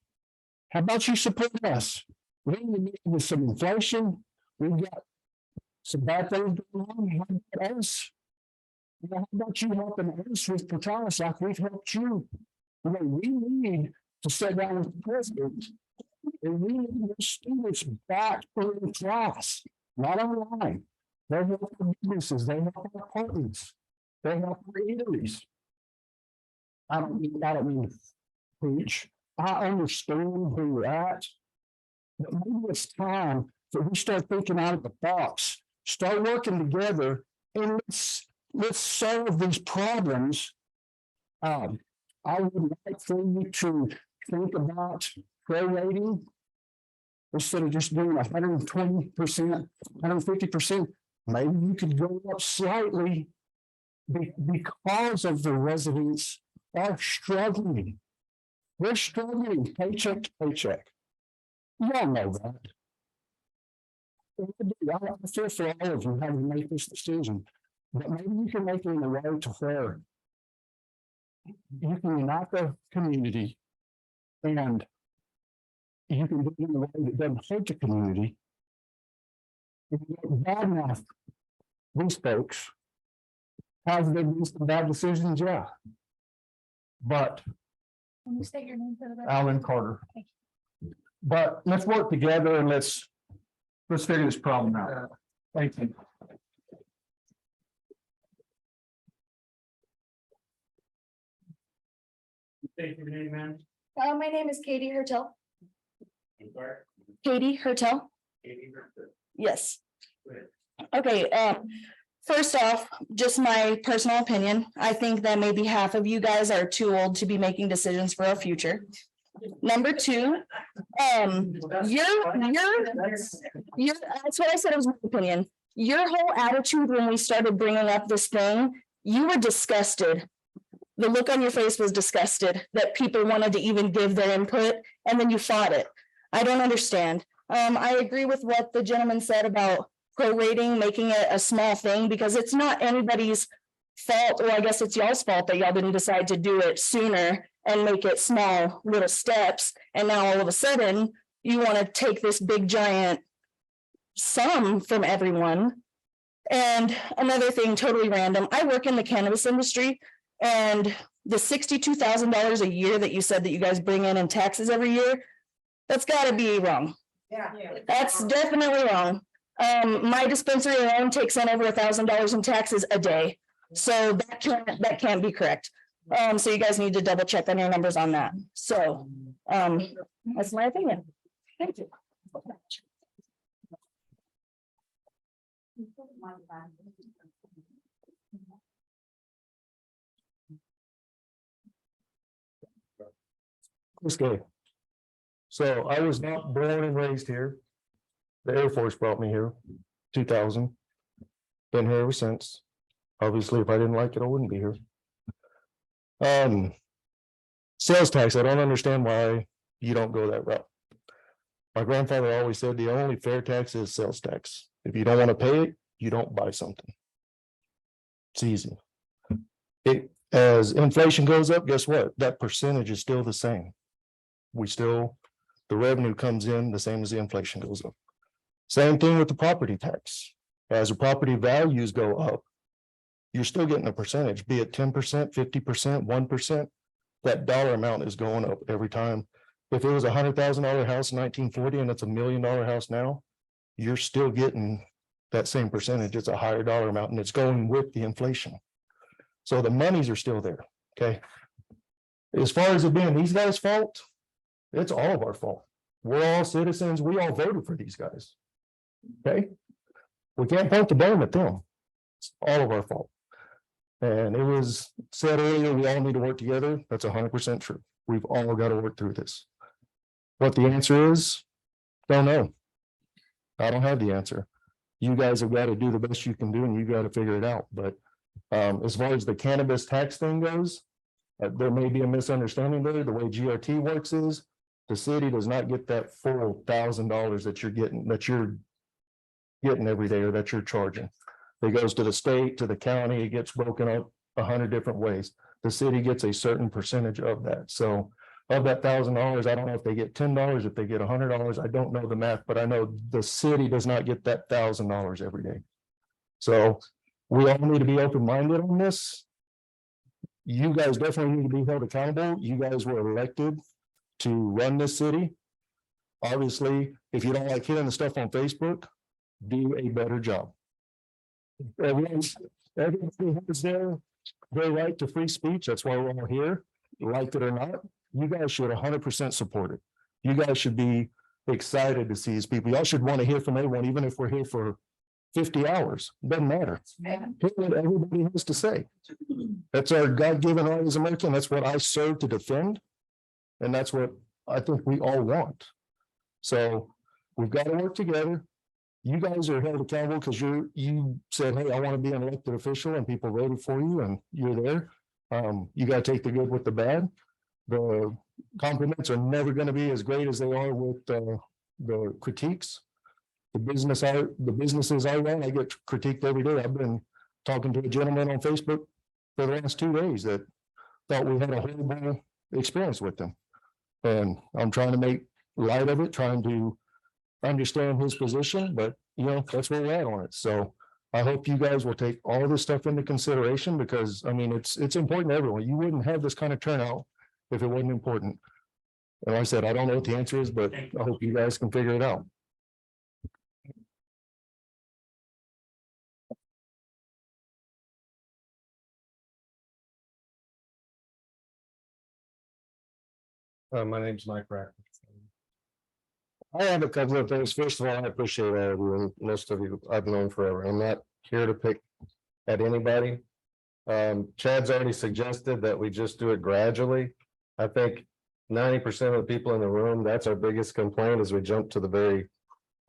How about you support us? We're with some inflation. We've got some bad things going on. How about us? How about you helping us with Portales like we've helped you? We need to sit down with the president. And we need the students back in class, not online. They help our businesses, they help our partners, they help our eateries. I don't mean to preach. I understand where you're at. But maybe it's time that we start thinking out of the box, start working together, and let's solve these problems. I would like for you to think about prorating instead of just doing 120%, 150%. Maybe you could go up slightly because of the residents are struggling. We're struggling paycheck to paycheck. You all know that. I feel for all of you how to make this decision, but maybe you can make it in a way to where you can unite the community and you can do it in a way that doesn't hurt the community. If you get bad enough, these folks, have they made some bad decisions? Yeah. But Can you state your name for the record? Alan Carter. But let's work together and let's figure this problem out. Thank you. Thank you, name, man. My name is Katie Hertel. I'm sorry. Katie Hertel. Katie Hertel. Yes. Go ahead. Okay, first off, just my personal opinion, I think that maybe half of you guys are too old to be making decisions for our future. Number two, that's what I said, it was my opinion. Your whole attitude when we started bringing up this thing, you were disgusted. The look on your face was disgusted that people wanted to even give their input, and then you fought it. I don't understand. I agree with what the gentleman said about prorating, making it a small thing, because it's not anybody's fault, or I guess it's y'all's fault that y'all didn't decide to do it sooner and make it small little steps. And now all of a sudden, you want to take this big giant sum from everyone. And another thing, totally random, I work in the cannabis industry, and the $62,000 a year that you said that you guys bring in taxes every year, that's gotta be wrong. Yeah. That's definitely wrong. My dispensary alone takes in over $1,000 in taxes a day. So that can't be correct. So you guys need to double check on your numbers on that. So, that's my opinion. Thank you. Okay. So I was not born and raised here. The Air Force brought me here, 2000. Been here ever since. Obviously, if I didn't like it, I wouldn't be here. Sales tax, I don't understand why you don't go that route. My grandfather always said the only fair tax is sales tax. If you don't want to pay it, you don't buy something. It's easy. As inflation goes up, guess what? That percentage is still the same. The revenue comes in the same as the inflation goes up. Same thing with the property tax. As the property values go up, you're still getting a percentage, be it 10%, 50%, 1%. That dollar amount is going up every time. If it was $100,000 house in 1940 and it's $1 million house now, you're still getting that same percentage. It's a higher dollar amount and it's going with the inflation. So the monies are still there. Okay. As far as it being these guys' fault, it's all of our fault. We're all citizens. We all voted for these guys. Okay. We can't point the blame at them. It's all of our fault. And it was said earlier, we all need to work together. That's 100% true. We've all got to work through this. What the answer is, don't know. I don't have the answer. You guys have got to do the best you can do and you got to figure it out. But as far as the cannabis tax thing goes, there may be a misunderstanding there. The way GRT works is the city does not get that full $1,000 that you're getting every day or that you're charging. It goes to the state, to the county, it gets broken up 100 different ways. The city gets a certain percentage of that. So of that $1,000, I don't know if they get $10, if they get $100, I don't know the math, but I know the city does not get that $1,000 every day. So we all need to be open-minded on this. You guys definitely need to be held accountable. You guys were elected to run this city. Obviously, if you don't like hearing the stuff on Facebook, do a better job. Everybody has their right to free speech. That's why we're all here, like it or not. You guys should 100% support it. You guys should be excited to see these people. Y'all should want to hear from everyone, even if we're here for 50 hours. Doesn't matter. Hear what everybody has to say. That's our God-given right as American. That's what I serve to defend. And that's what I think we all want. So we've got to work together. You guys are held accountable because you said, hey, I want to be an elected official, and people voted for you and you're there. You got to take the good with the bad. The compliments are never going to be as great as they are with the critiques. The businesses I run, I get critiqued every day. I've been talking to a gentleman on Facebook for the last 2 days that thought we had a horrible experience with them. And I'm trying to make light of it, trying to understand his position, but that's where we're at on it. So I hope you guys will take all this stuff into consideration, because I mean, it's important to everyone. You wouldn't have this kind of turnout if it wasn't important. And like I said, I don't know what the answer is, but I hope you guys can figure it out. My name's Mike Rack. I have a couple of things. First of all, I appreciate everyone. Most of you I've known forever. I'm not here to pick at anybody. Chad's already suggested that we just do it gradually. I think 90% of the people in the room, that's our biggest complaint, is we jump to the very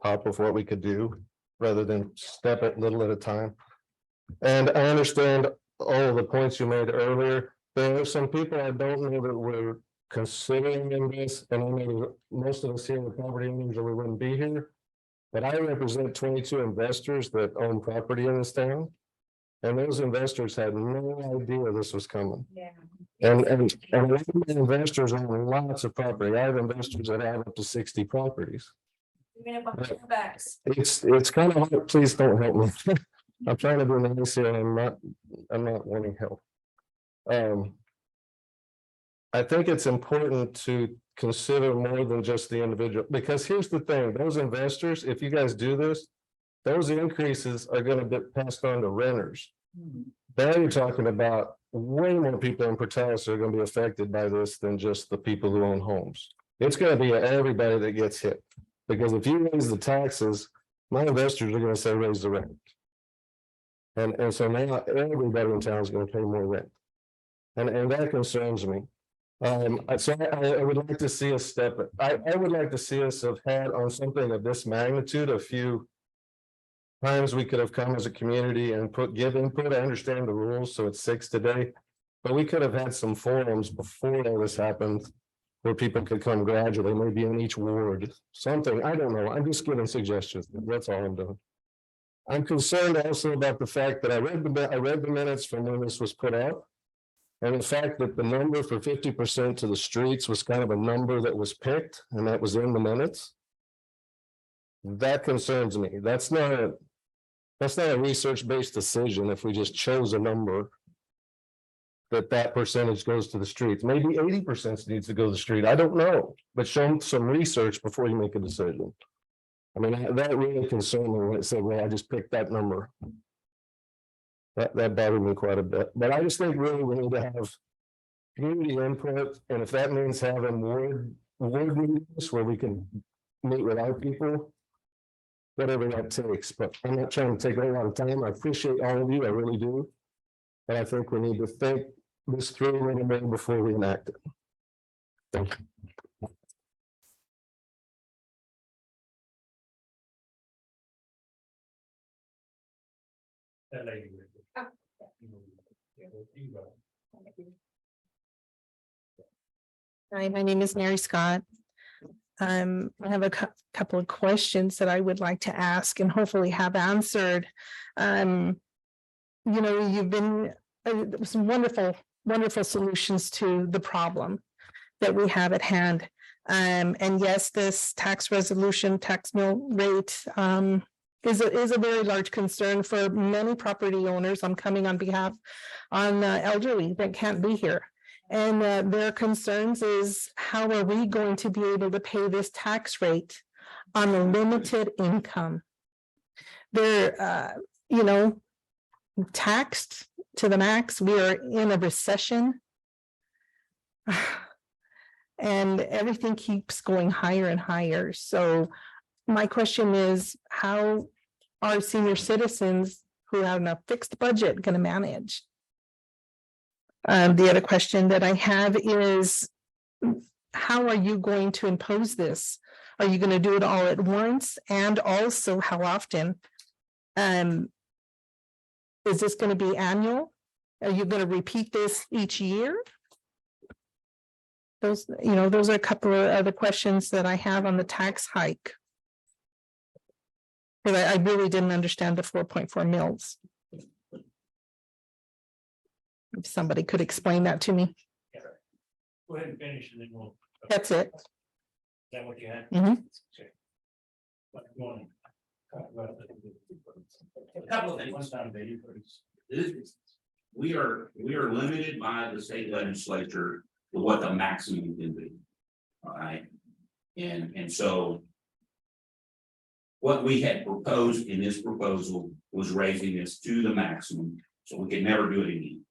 top of what we could do rather than step it little at a time. And I understand all of the points you made earlier. There are some people I don't know that we're considering in this, and I know most of us here are property owners or we wouldn't be here. But I represent 22 investors that own property in this town. And those investors had no idea this was coming. Yeah. And a lot of the investors own lots of property. I have investors that have up to 60 properties. It's kind of hard. Please don't help me. I'm trying to do nice here, and I'm not wanting help. I think it's important to consider more than just the individual, because here's the thing, those investors, if you guys do this, those increases are going to get passed on to renters. Now you're talking about way more people in Portales are going to be affected by this than just the people who own homes. It's going to be everybody that gets hit, because if you raise the taxes, my investors are going to say raise the rent. And so now everybody in town is going to pay more rent. And that concerns me. So I would like to see us I would like to see us have had on something of this magnitude a few times we could have come as a community and give input. I understand the rules, so it's 6 today, but we could have had some forums before all this happened where people could come gradually, maybe in each ward, something. I don't know. I'm just giving suggestions. That's all I'm doing. I'm concerned also about the fact that I read the minutes from when this was put out. And the fact that the number for 50% to the streets was kind of a number that was picked, and that was in the minutes. That concerns me. That's not a research-based decision. If we just chose a number, that percentage goes to the streets. Maybe 80% needs to go to the street. I don't know, but show some research before you make a decision. I mean, that really concerned me when it said, well, I just picked that number. That bothered me quite a bit, but I just think really we need to have community input, and if that means having ward meetings where we can meet with our people, whatever that takes. But I'm not trying to take a lot of time. I appreciate all of you, I really do, but I think we need to think this through a little bit before we enact it. Thank you. That lady. Hi, my name is Mary Scott. I have a couple of questions that I would like to ask and hopefully have answered. You've been some wonderful solutions to the problem. that we have at hand. And yes, this tax resolution, tax mill rate, is a very large concern for many property owners. I'm coming on behalf on elderly that can't be here. And their concerns is how are we going to be able to pay this tax rate on a limited income? They're, taxed to the max. We are in a recession. And everything keeps going higher and higher. So my question is, how are senior citizens who have a fixed budget going to manage? The other question that I have is, how are you going to impose this? Are you going to do it all at once? And also, how often? Is this going to be annual? Are you going to repeat this each year? Those are a couple of other questions that I have on the tax hike. Because I really didn't understand the 4.4 mils. If somebody could explain that to me. Go ahead and finish and then we'll. That's it. Is that what you had? Mhm. Okay. But go on. Talk about it. A couple of things. One time, baby, please. We are limited by the state legislature to what the maximum can be. All right, and so. What we had proposed in this proposal was raising this to the maximum, so we could never do it again.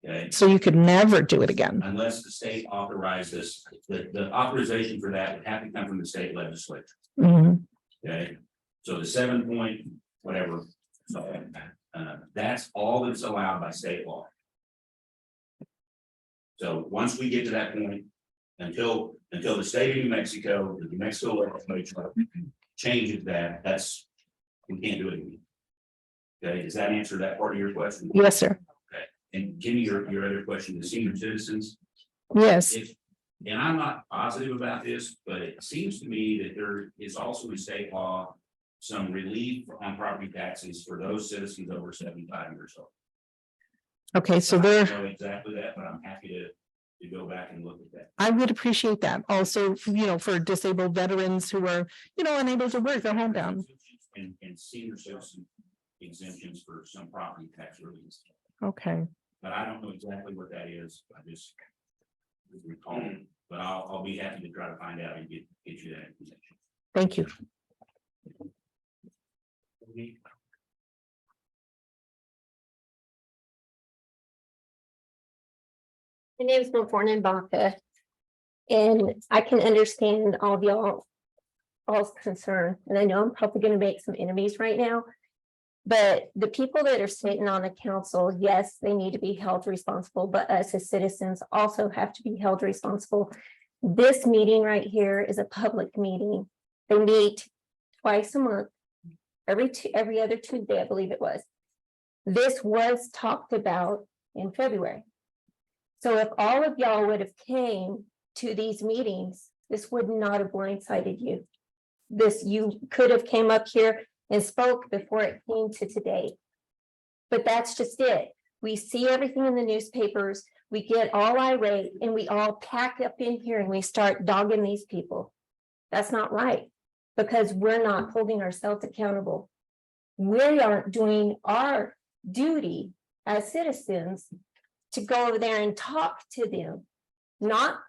Okay, So you could never do it again. unless the state authorized this, the authorization for that would have to come from the state legislature. Mhm. Okay, so the 7 point, whatever, so, that's all that's allowed by state law. So once we get to that point, until the state of New Mexico, the New Mexico legislature changes that, we can't do it again. Okay, does that answer that part of your question? Yes, sir. Okay, and give me your other question, the senior citizens. Yes. And I'm not positive about this, but it seems to me that there is also in state law some relief on property taxes for those citizens over 75 years old. Okay, so I there, don't know exactly that, but I'm happy to go back and look at that. I would appreciate that. Also, for disabled veterans who are, unable to work, their home down. And senior citizen exemptions for some property tax relief. Okay. But I don't know exactly what that is. I just recall, but I'll be happy to try to find out and get you that information. Thank you. My name is Morforn Baca. And I can understand all of all's concern, and I know I'm probably gonna make some enemies right now. But the people that are sitting on the council, yes, they need to be held responsible, but us as citizens also have to be held responsible. This meeting right here is a public meeting. They meet twice a month, every other Tuesday, I believe it was. This was talked about in February. So if all of y'all would have came to these meetings, this would not have blindsided you. You could have came up here and spoke before it came to today. But that's just it. We see everything in the newspapers, we get all irate, and we all pack up in here and we start dogging these people. That's not right, because we're not holding ourselves accountable. We aren't doing our duty as citizens to go over there and talk to them. Not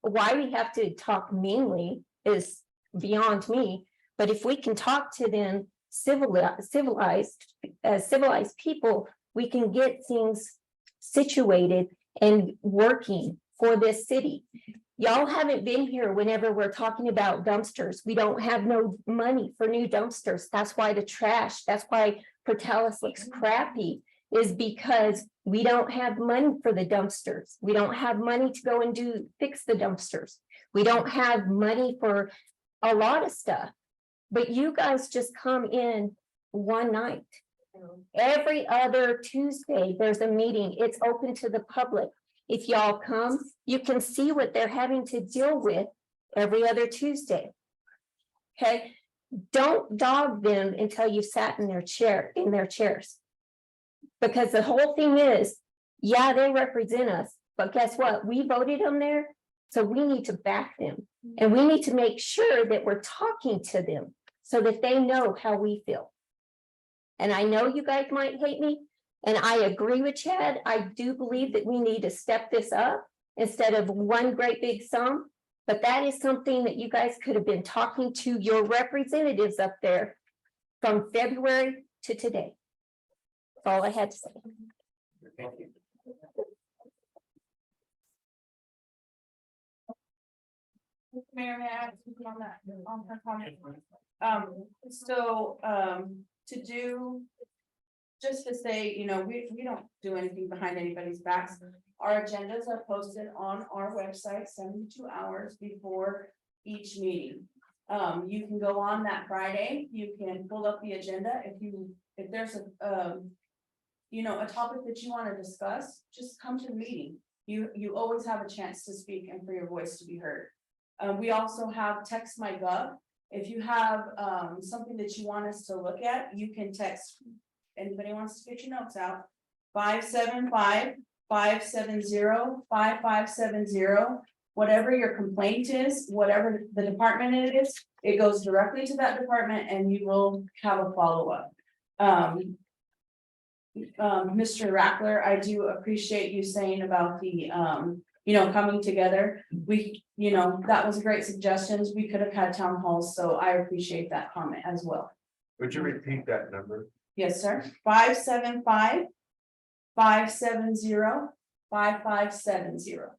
why we have to talk meanly is beyond me, but if we can talk to them civilized people, we can get things situated and working for this city. Y'all haven't been here whenever we're talking about dumpsters. We don't have no money for new dumpsters. That's why the trash, that's why Portales looks crappy, is because we don't have money for the dumpsters. We don't have money to go and fix the dumpsters. We don't have money for a lot of stuff. But you guys just come in one night. Every other Tuesday, there's a meeting. It's open to the public. If y'all come, you can see what they're having to deal with every other Tuesday. Okay, don't dog them until you've sat in their chairs. Because the whole thing is, yeah, they represent us, but guess what? We voted them there So we need to back them and we need to make sure that we're talking to them so that they know how we feel. And I know you guys might hate me, and I agree with Chad. I do believe that we need to step this up instead of one great big sum. But that is something that you guys could have been talking to your representatives up there from February to today. That's all I had to say. Thank you. Mayor, may I add something on that, on her comment? To do. Just to say, you know, we don't do anything behind anybody's backs. Our agendas are posted on our website 72 hours before each meeting. You can go on that Friday, you can pull up the agenda if there's a you know, a topic that you want to discuss, just come to the meeting. You always have a chance to speak and for your voice to be heard. We also have Text My Gov. If you have something that you want us to look at, you can text. Anybody wants to get your notes out, 575-570-5570. Whatever your complaint is, whatever the department it is, it goes directly to that department and you will have a follow-up. Mr. Rackler, I do appreciate you saying about the you know, coming together. You know, that was great suggestions. We could have had town halls, so I appreciate that comment as well. Would you repeat that number? Yes, sir. 575-570-5570.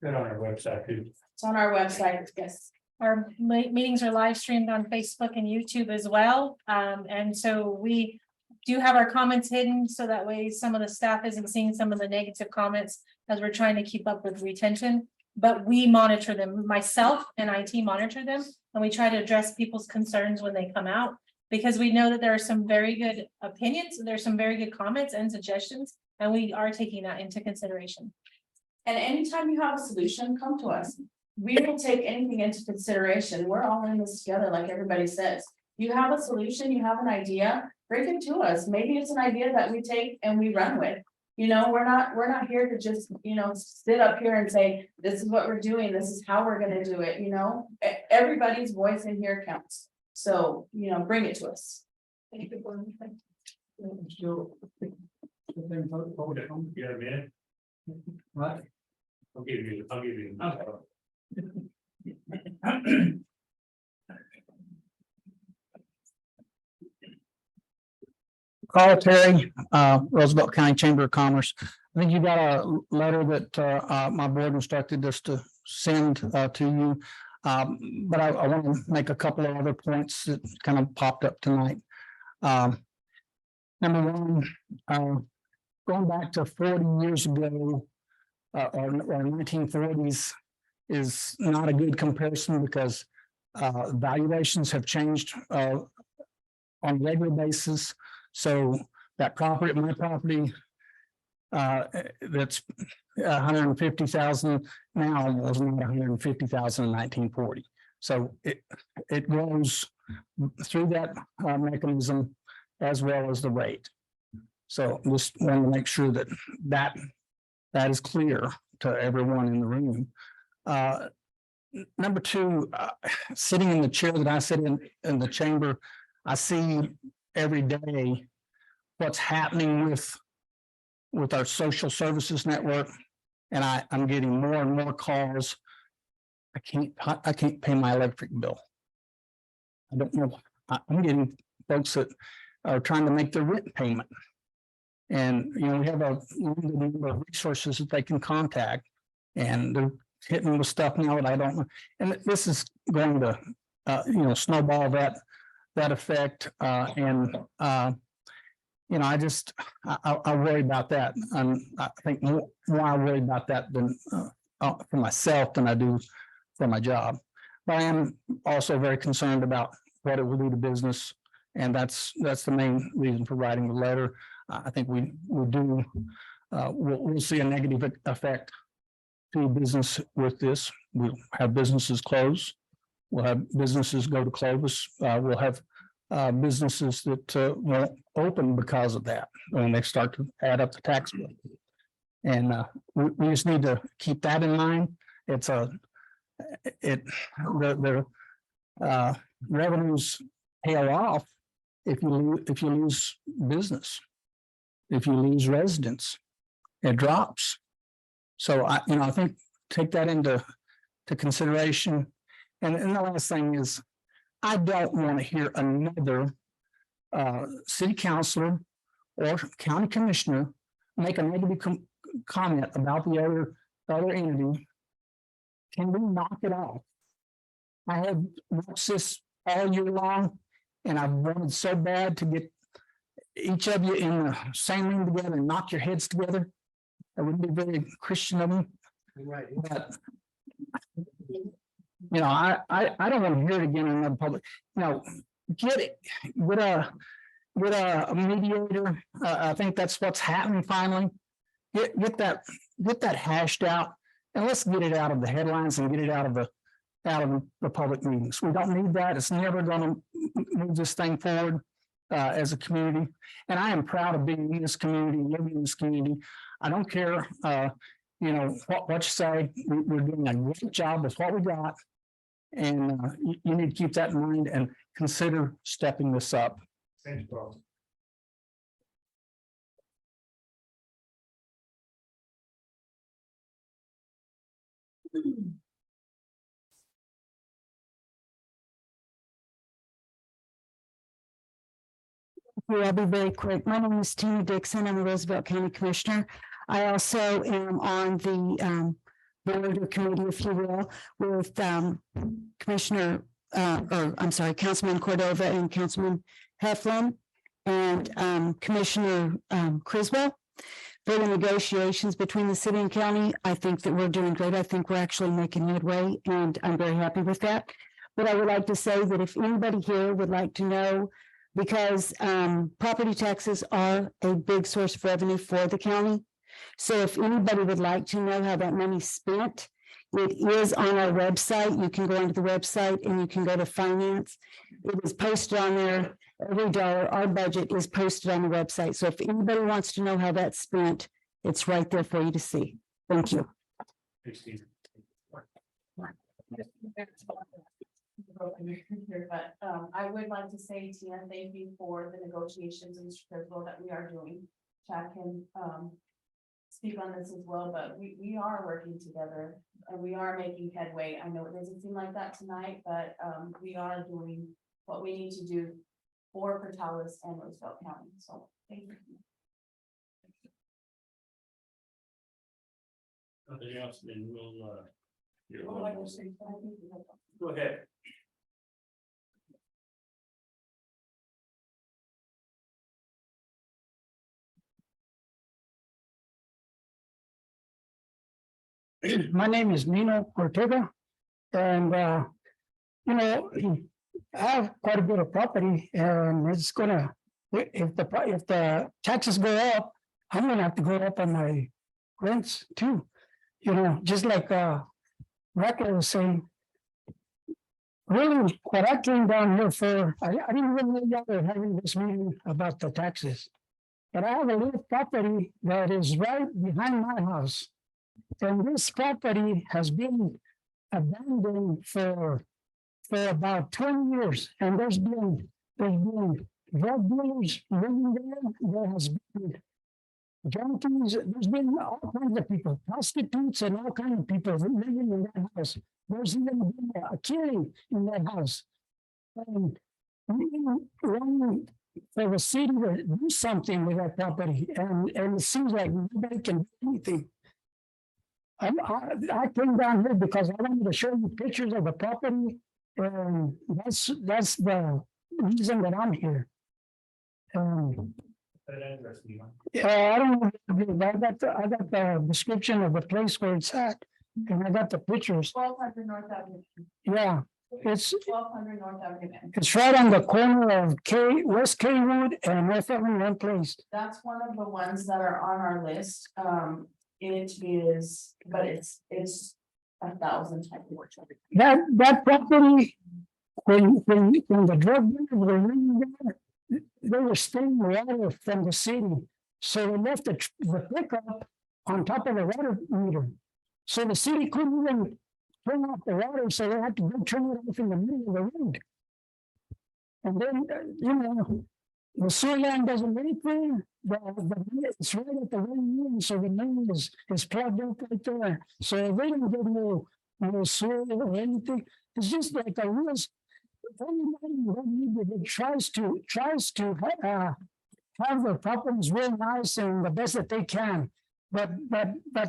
Good on our website too. It's on our website, yes. Our meetings are live streamed on Facebook and YouTube as well. And so we do have our comments hidden, so that way some of the staff isn't seeing some of the negative comments as we're trying to keep up with retention. But we monitor them, myself and IT monitor them, and we try to address people's concerns when they come out. Because we know that there are some very good opinions, there's some very good comments and suggestions, and we are taking that into consideration. And anytime you have a solution, come to us. We will take anything into consideration. We're all in this together, like everybody says. You have a solution, you have an idea, bring it to us. Maybe it's an idea that we take and we run with. You know, we're not here to just, you know, sit up here and say, this is what we're doing, this is how we're gonna do it, you know? Everybody's voice in here counts. So, you know, bring it to us. Thank you for anything. Yeah, man. Right. I'll give you. Carl Terry, Roosevelt County Chamber of Commerce. I think you got a letter that my board instructed us to send to you. But I want to make a couple of other points that kind of popped up tonight. Number one, going back to 40 years ago, or 1940s is not a good comparison because valuations have changed on a regular basis. So that property, my property, that's 150,000 now was not 150,000 in 1940. So it grows through that mechanism as well as the rate. So just want to make sure that that is clear to everyone in the room. Number two, sitting in the chair that I sit in the chamber, I see every day what's happening with our social services network. And I'm getting more and more calls. I can't pay my electric bill. I don't know. I'm getting folks that are trying to make their rent payment. And, you know, we have a limited number of resources that they can contact, and they're hitting me with stuff now that I don't know. And this is going to, you know, snowball that effect. You know, I worry about that. I think more I worry about that than for myself than I do for my job. But I am also very concerned about what it will do to business. And that's the main reason for writing the letter. I think we'll see a negative effect to business with this. We'll have businesses close. We'll have businesses go to close. We'll have businesses that won't open because of that when they start to add up the tax bill. And we just need to keep that in mind. It's the revenues tail off if you lose business. If you lose residents, it drops. So I think take that into consideration. And the last thing is, I don't want to hear another city councilor or county commissioner make a negative comment about the other entity. Can we knock it off? I have watched this all year long, and I've wanted so bad to get each of you in the same room together and knock your heads together. That wouldn't be very Christian of me. Right. But I don't want to hear it again in another public. Get it with a mediator. I think that's what's happening finally. Get that hashed out, and let's get it out of the headlines and get it out of the public meetings. We don't need that. It's never going to move this thing forward as a community. And I am proud of being in this community, living in this community. I don't care, what you say. We're doing a great job with what we got. And you need to keep that in mind and consider stepping this up. Thanks, Carl. I'll be very quick. My name is Tina Dixon. I'm a Roosevelt County Commissioner. I also am on the board or committee, if you will, with Councilman Cordova and Councilman Heflin and Commissioner Criswell for the negotiations between the city and county. I think that we're doing great. I think we're actually making headway, and I'm very happy with that. But I would like to say that if anybody here would like to know, because property taxes are a big source of revenue for the county. So if anybody would like to know how that money's spent, it is on our website. You can go onto the website and you can go to finance. It is posted on there. Every dollar, our budget is posted on the website. So if anybody wants to know how that's spent, it's right there for you to see. Thank you. But I would like to say, Tina, thank you for the negotiations and Criswell that we are doing. Chad can speak on this as well, but we are working together and we are making headway. I know it doesn't seem like that tonight, but we are doing what we need to do for Portales and Roosevelt County. So thank you. Nothing else, then we'll Oh, I just think- I think we have- go ahead. My name is Nino Ortega, and I have quite a bit of property, and it's gonna, if the taxes go up, I'm gonna have to go up on my rents too. Just like Raquel was saying. Really, what I came down here for, I didn't really know y'all were having this meeting about the taxes. But I have a little property that is right behind my house. And this property has been abandoned for about 20 years. And there's been drug dealers living there. There has been junkies. There's been all kinds of people, prostitutes and all kinds of people living in that house. There's even been a killing in that house. And we want for the city to do something with that property. And it seems like nobody can do anything. I came down here because I wanted to show you pictures of the property, and that's the reason that I'm here. I don't know. I got the description of the place where it's at, and I got the pictures. 1200 North Avenue. Yeah, it's 1200 North Avenue. it's right on the corner of West Kwood and North Avenue, one place. That's one of the ones that are on our list. It is, but it's 1,000 type of work. That property, when the drug dealers were living there, they were stealing water from the city. So they left the pickup on top of the water meter. So the city couldn't even turn off the water, so they had to go turn it off in the middle of the road. And then, you know, the sewer line doesn't anything, it's right at the main, so the main is plugged up right there. So they don't get no sewer or anything. It's just like a real. Anybody that tries to have their problems real nice and the best that they can. But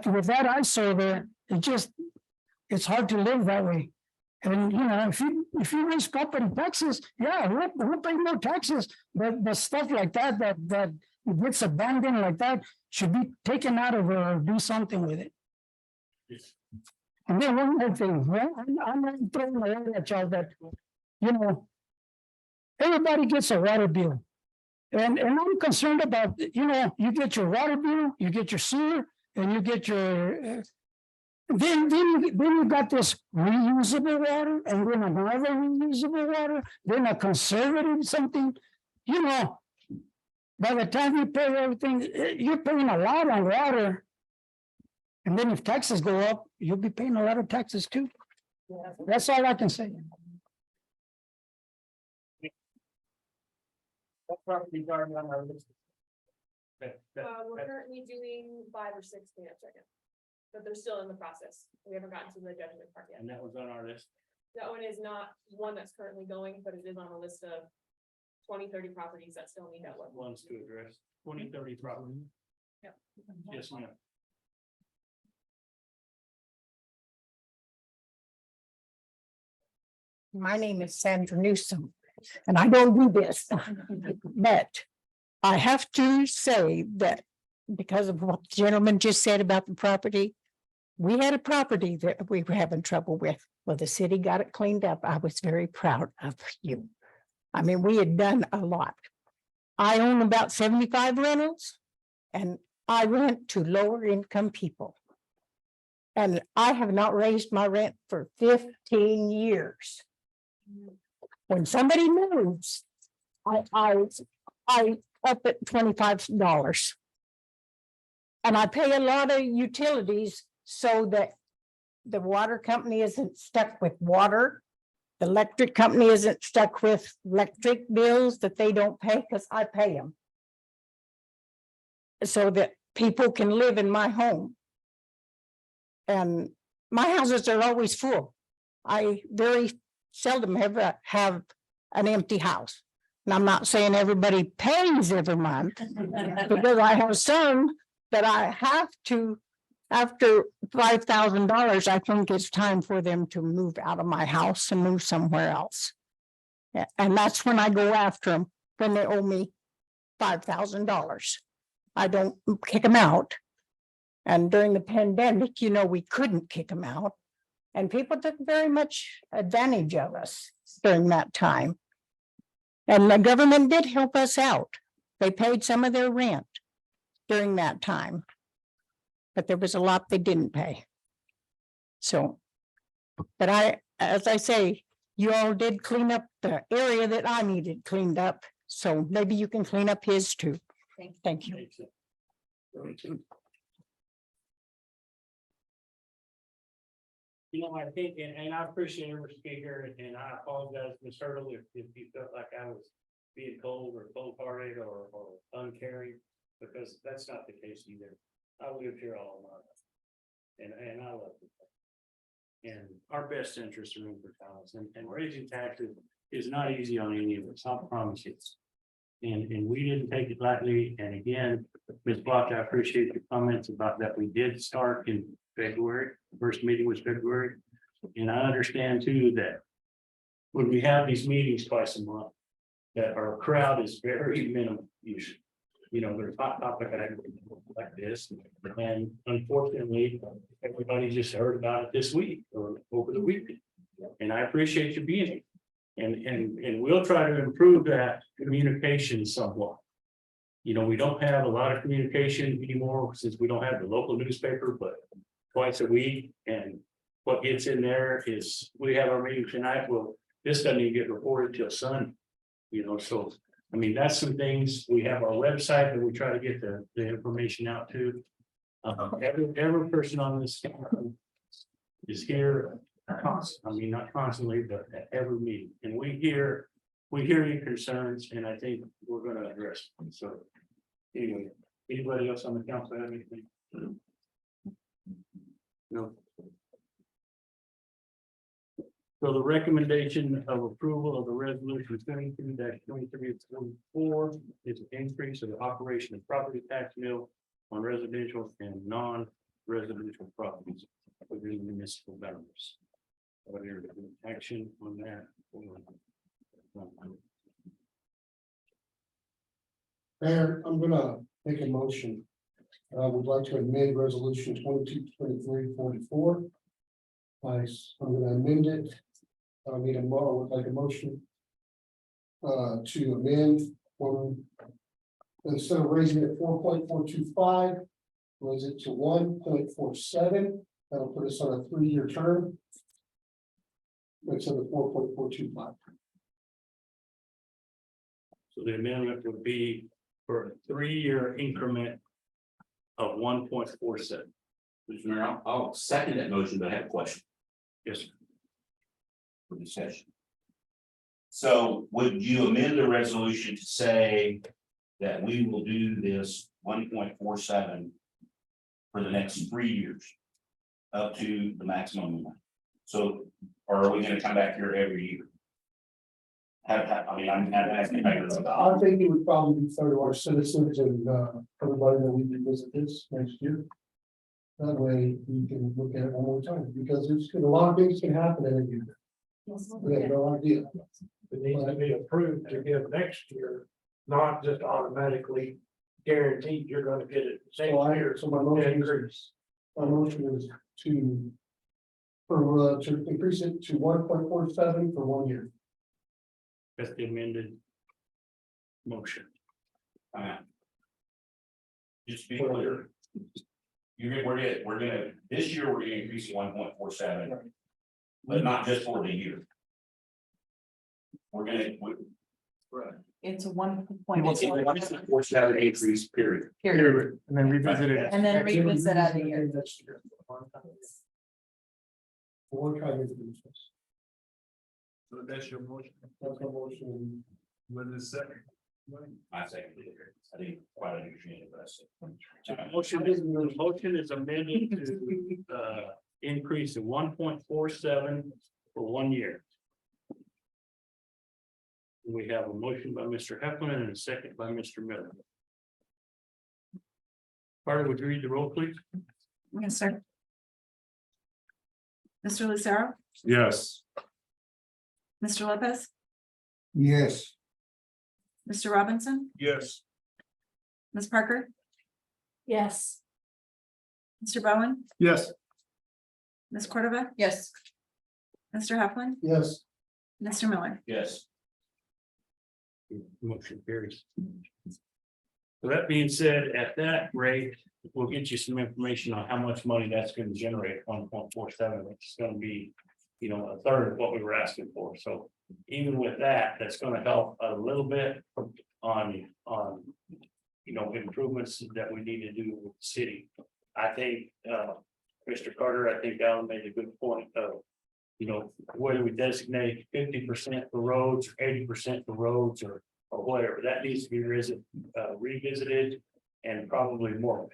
with that ISO there, it's hard to live that way. And you know, if you raise property taxes, yeah, we'll pay more taxes, but stuff like that gets abandoned like that should be taken out of or do something with it. And then one more thing, well, I'm not throwing away at y'all that, you know, everybody gets a water bill. And I'm concerned about, you know, you get your water bill, you get your sewer, and you get your, then you got this reusable water, and then another reusable water, then a conservative something, you know. By the time you pay everything, you're paying a lot on water. And then if taxes go up, you'll be paying a lot of taxes too. That's all I can say. What properties are on our list? We're currently doing 5 or 6 cleanups right now. But they're still in the process. We haven't gotten to the judgment part yet. And that was on our list. That one is not one that's currently going, but it is on a list of 20, 30 properties that still need that work. Ones to address, 20, 30 properties. Yep. Yes, ma'am. My name is Sandra Newsom, and I don't do this, but I have to say that because of what the gentleman just said about the property, we had a property that we were having trouble with. Well, the city got it cleaned up. I was very proud of you. I mean, we had done a lot. I own about 75 rentals, and I rent to lower income people. And I have not raised my rent for 15 years. When somebody moves, I up at $25. And I pay a lot of utilities so that the water company isn't stuck with water. The electric company isn't stuck with electric bills that they don't pay because I pay them. So that people can live in my home. And my houses are always full. I very seldom ever have an empty house. And I'm not saying everybody pays every month, because I have some that I have to, after $5,000, I think it's time for them to move out of my house and move somewhere else. And that's when I go after them, when they owe me $5,000. I don't kick them out. And during the pandemic, you know, we couldn't kick them out. And people took very much advantage of us during that time. And the government did help us out. They paid some of their rent during that time. But there was a lot they didn't pay. So, but as I say, you all did clean up the area that I needed cleaned up. So maybe you can clean up his too. Thank you. You know, I think, and I appreciate every speaker, and I apologize, Ms. Hurdle, if you felt like I was being cold or cold-hearted or uncaring, because that's not the case either. I lived here all my life, and I love it. And our best interests are in for towns, and raising taxes is not easy on any of us, I promise you. And we didn't take it lightly, and again, Ms. Block, I appreciate your comments about that. We did start in February, first meeting was February. And I understand too that when we have these meetings twice a month, that our crowd is very minimal usually. You know, there's hot topic like this, and unfortunately, everybody just heard about it this week or over the weekend. And I appreciate you being here. And we'll try to improve that communication somewhat. You know, we don't have a lot of communication anymore since we don't have the local newspaper, but twice a week, and what gets in there is, we have our meeting tonight, well, this doesn't even get reported till Sunday. You know, so, I mean, that's some things, we have our website that we try to get the information out to. Every person on this is here not constantly, but at every meeting, and we hear your concerns, and I think we're gonna address them, so. Anyway, anybody else on the council have anything? No. So the recommendation of approval of the resolution 22-23-24 is an increase of the operation of property tax mill on residential and non-residential properties within municipal boundaries. Are there any action on that? Mayor, I'm gonna make a motion. I would like to amend resolution 22-23-44. I'm gonna amend it. I need would like a motion. To amend from, instead of raising it 4.425, raise it to 1.47. That'll put us on a 3-year term. Instead of 4.425. So the amendment would be for a 3-year increment of 1.47. Mr. Mayor, I'll second that motion, but I have a question Yes, sir. for discussion. So would you amend the resolution to say that we will do this 1.47 for the next 3 years? Up to the maximum amount? So, or are we gonna come back here every year? I mean, I'm asking. I think it would probably be fair to our citizens and everybody that we visit this next year. That way we can look at it one more time, because there's a lot of things can happen in a year. We have no idea. It needs to be approved to give next year, not just automatically guaranteed you're gonna get it. So my motion is to increase it to 1.47 for 1 year. That's the amended motion. Just to be clear. We're gonna, this year, we're gonna increase 1.47. But not just for the year. We're gonna. It's a 1.4. 1.47 increase, period. Period. And then revisit it. And then revisit at a year. We're trying to do this. So that's your motion. That's my motion. With the second. I seconded it. I didn't quite understand it, but I said. Motion is amended to increase to 1.47 for 1 year. We have a motion by Mr. Heflin and a second by Mr. Miller. Carter, would you read the roll, please? Yes, sir. Mr. Lucero, Yes. Mr. Lopez, Yes. Mr. Robinson, Yes. Ms. Parker, Yes. Mr. Bowen, Yes. Ms. Cordova, Yes. Mr. Heflin, Yes. Mr. Miller. Yes. Motion carries. So that being said, at that rate, we'll get you some information on how much money that's going to generate, 1.47, which is going to be, a third of what we were asking for. So even with that, that's going to help a little bit on improvements that we need to do with the city. I think, Mr. Carter, I think Alan made a good point of, whether we designate 50% for roads, or 80% for roads, or whatever, that needs to be revisited and probably more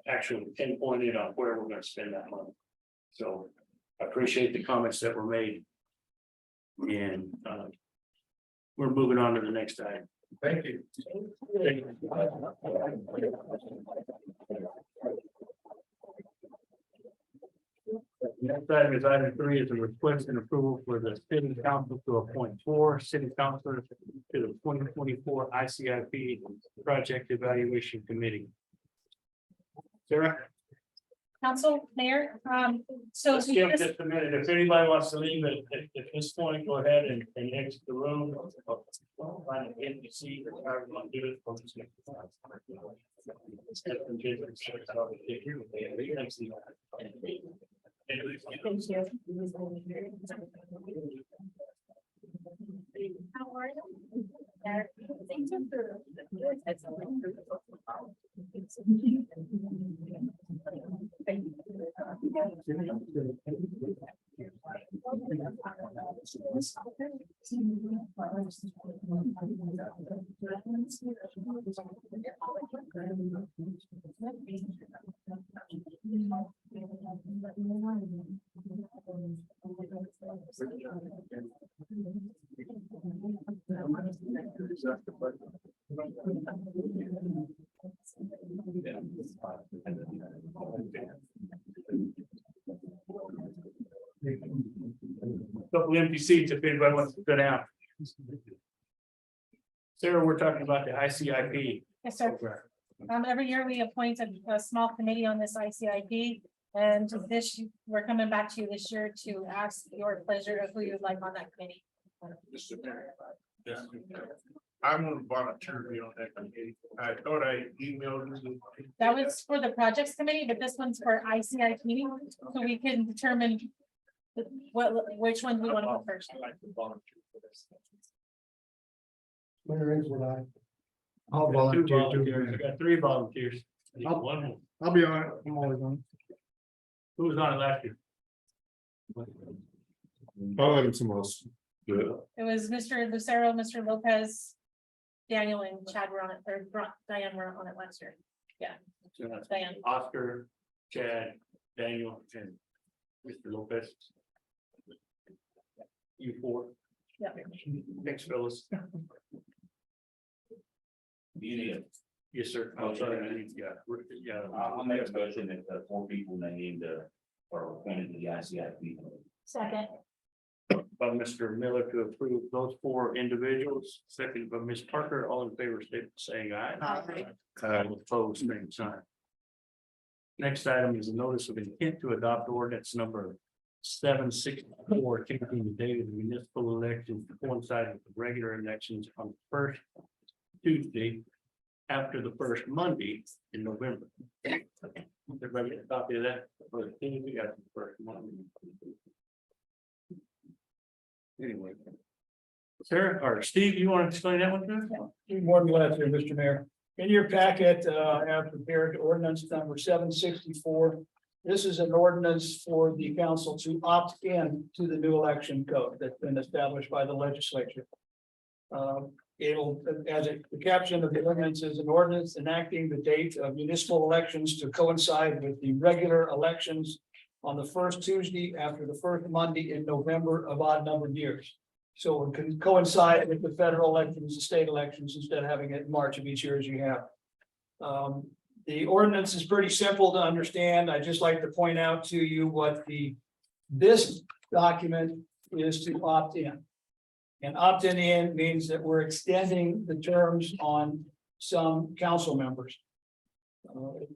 actually pinpointed on where we're going to spend that money. So I appreciate the comments that were made. And we're moving on to the next item. Thank you. Next item is item 3 is a request and approval for the city council to appoint 4 city councilors to the 2024 ICIP project evaluation committee. Sarah? Council, Mayor, so. Let's give just a minute. If anybody wants to leave at this point, go ahead and exit the room. Find an empty seat or however you want to do it. How are you? Couple empty seats if anybody wants to go down. Sarah, we're talking about the ICIP. Yes, sir. Every year we appoint a small committee on this ICIP. And we're coming back to you this year to ask your pleasure of who you would like on that committee. I'm gonna volunteer to be on that committee. I thought I emailed you. That was for the projects committee, but this one's for ICIP, so we can determine which one we want to put first. Where is what I? I'll I'll volunteer volunteers. too. We got 3 volunteers. I need I'll- one more. I'll be on it. I'm always on. Who was on it last year? I'll let someone else do it. It was Mr. Lucero, Mr. Lopez, Daniel and Chad were on it, or Diane were on it last year. So that's Diane. Oscar, Chad, Daniel, and Mr. Lopez. You 4. Yeah. Thanks, Phyllis. You need it. Yes, sir. I'm sorry. I need, yeah. I'll make a motion that the 4 people named are appointed to the ICIP. Second, By Mr. Miller to approve those 4 individuals, second by Ms. Parker, all in favor, state saying aye. All opposed, same sign. Next item is a notice of intent to adopt ordinance number 764, changing the date of the municipal elections to coincide with the regular elections on the first Tuesday after the first Monday in November. Everybody get a copy of that? First Tuesday after the first Monday. Anyway. Sarah or Steve, you want to explain that one to us? You're more than glad to, Mr. Mayor. In your packet, I have prepared ordinance number 764. This is an ordinance for the council to opt in to the new election code that's been established by the legislature. The caption of the ordinance is an ordinance enacting the date of municipal elections to coincide with the regular elections on the first Tuesday after the first Monday in November of odd numbered years. So it can coincide with the federal elections, the state elections, instead of having it in March of each year as you have. The ordinance is pretty simple to understand. I just like to point out to you what this document is to opt in. And opting in means that we're extending the terms on some council members.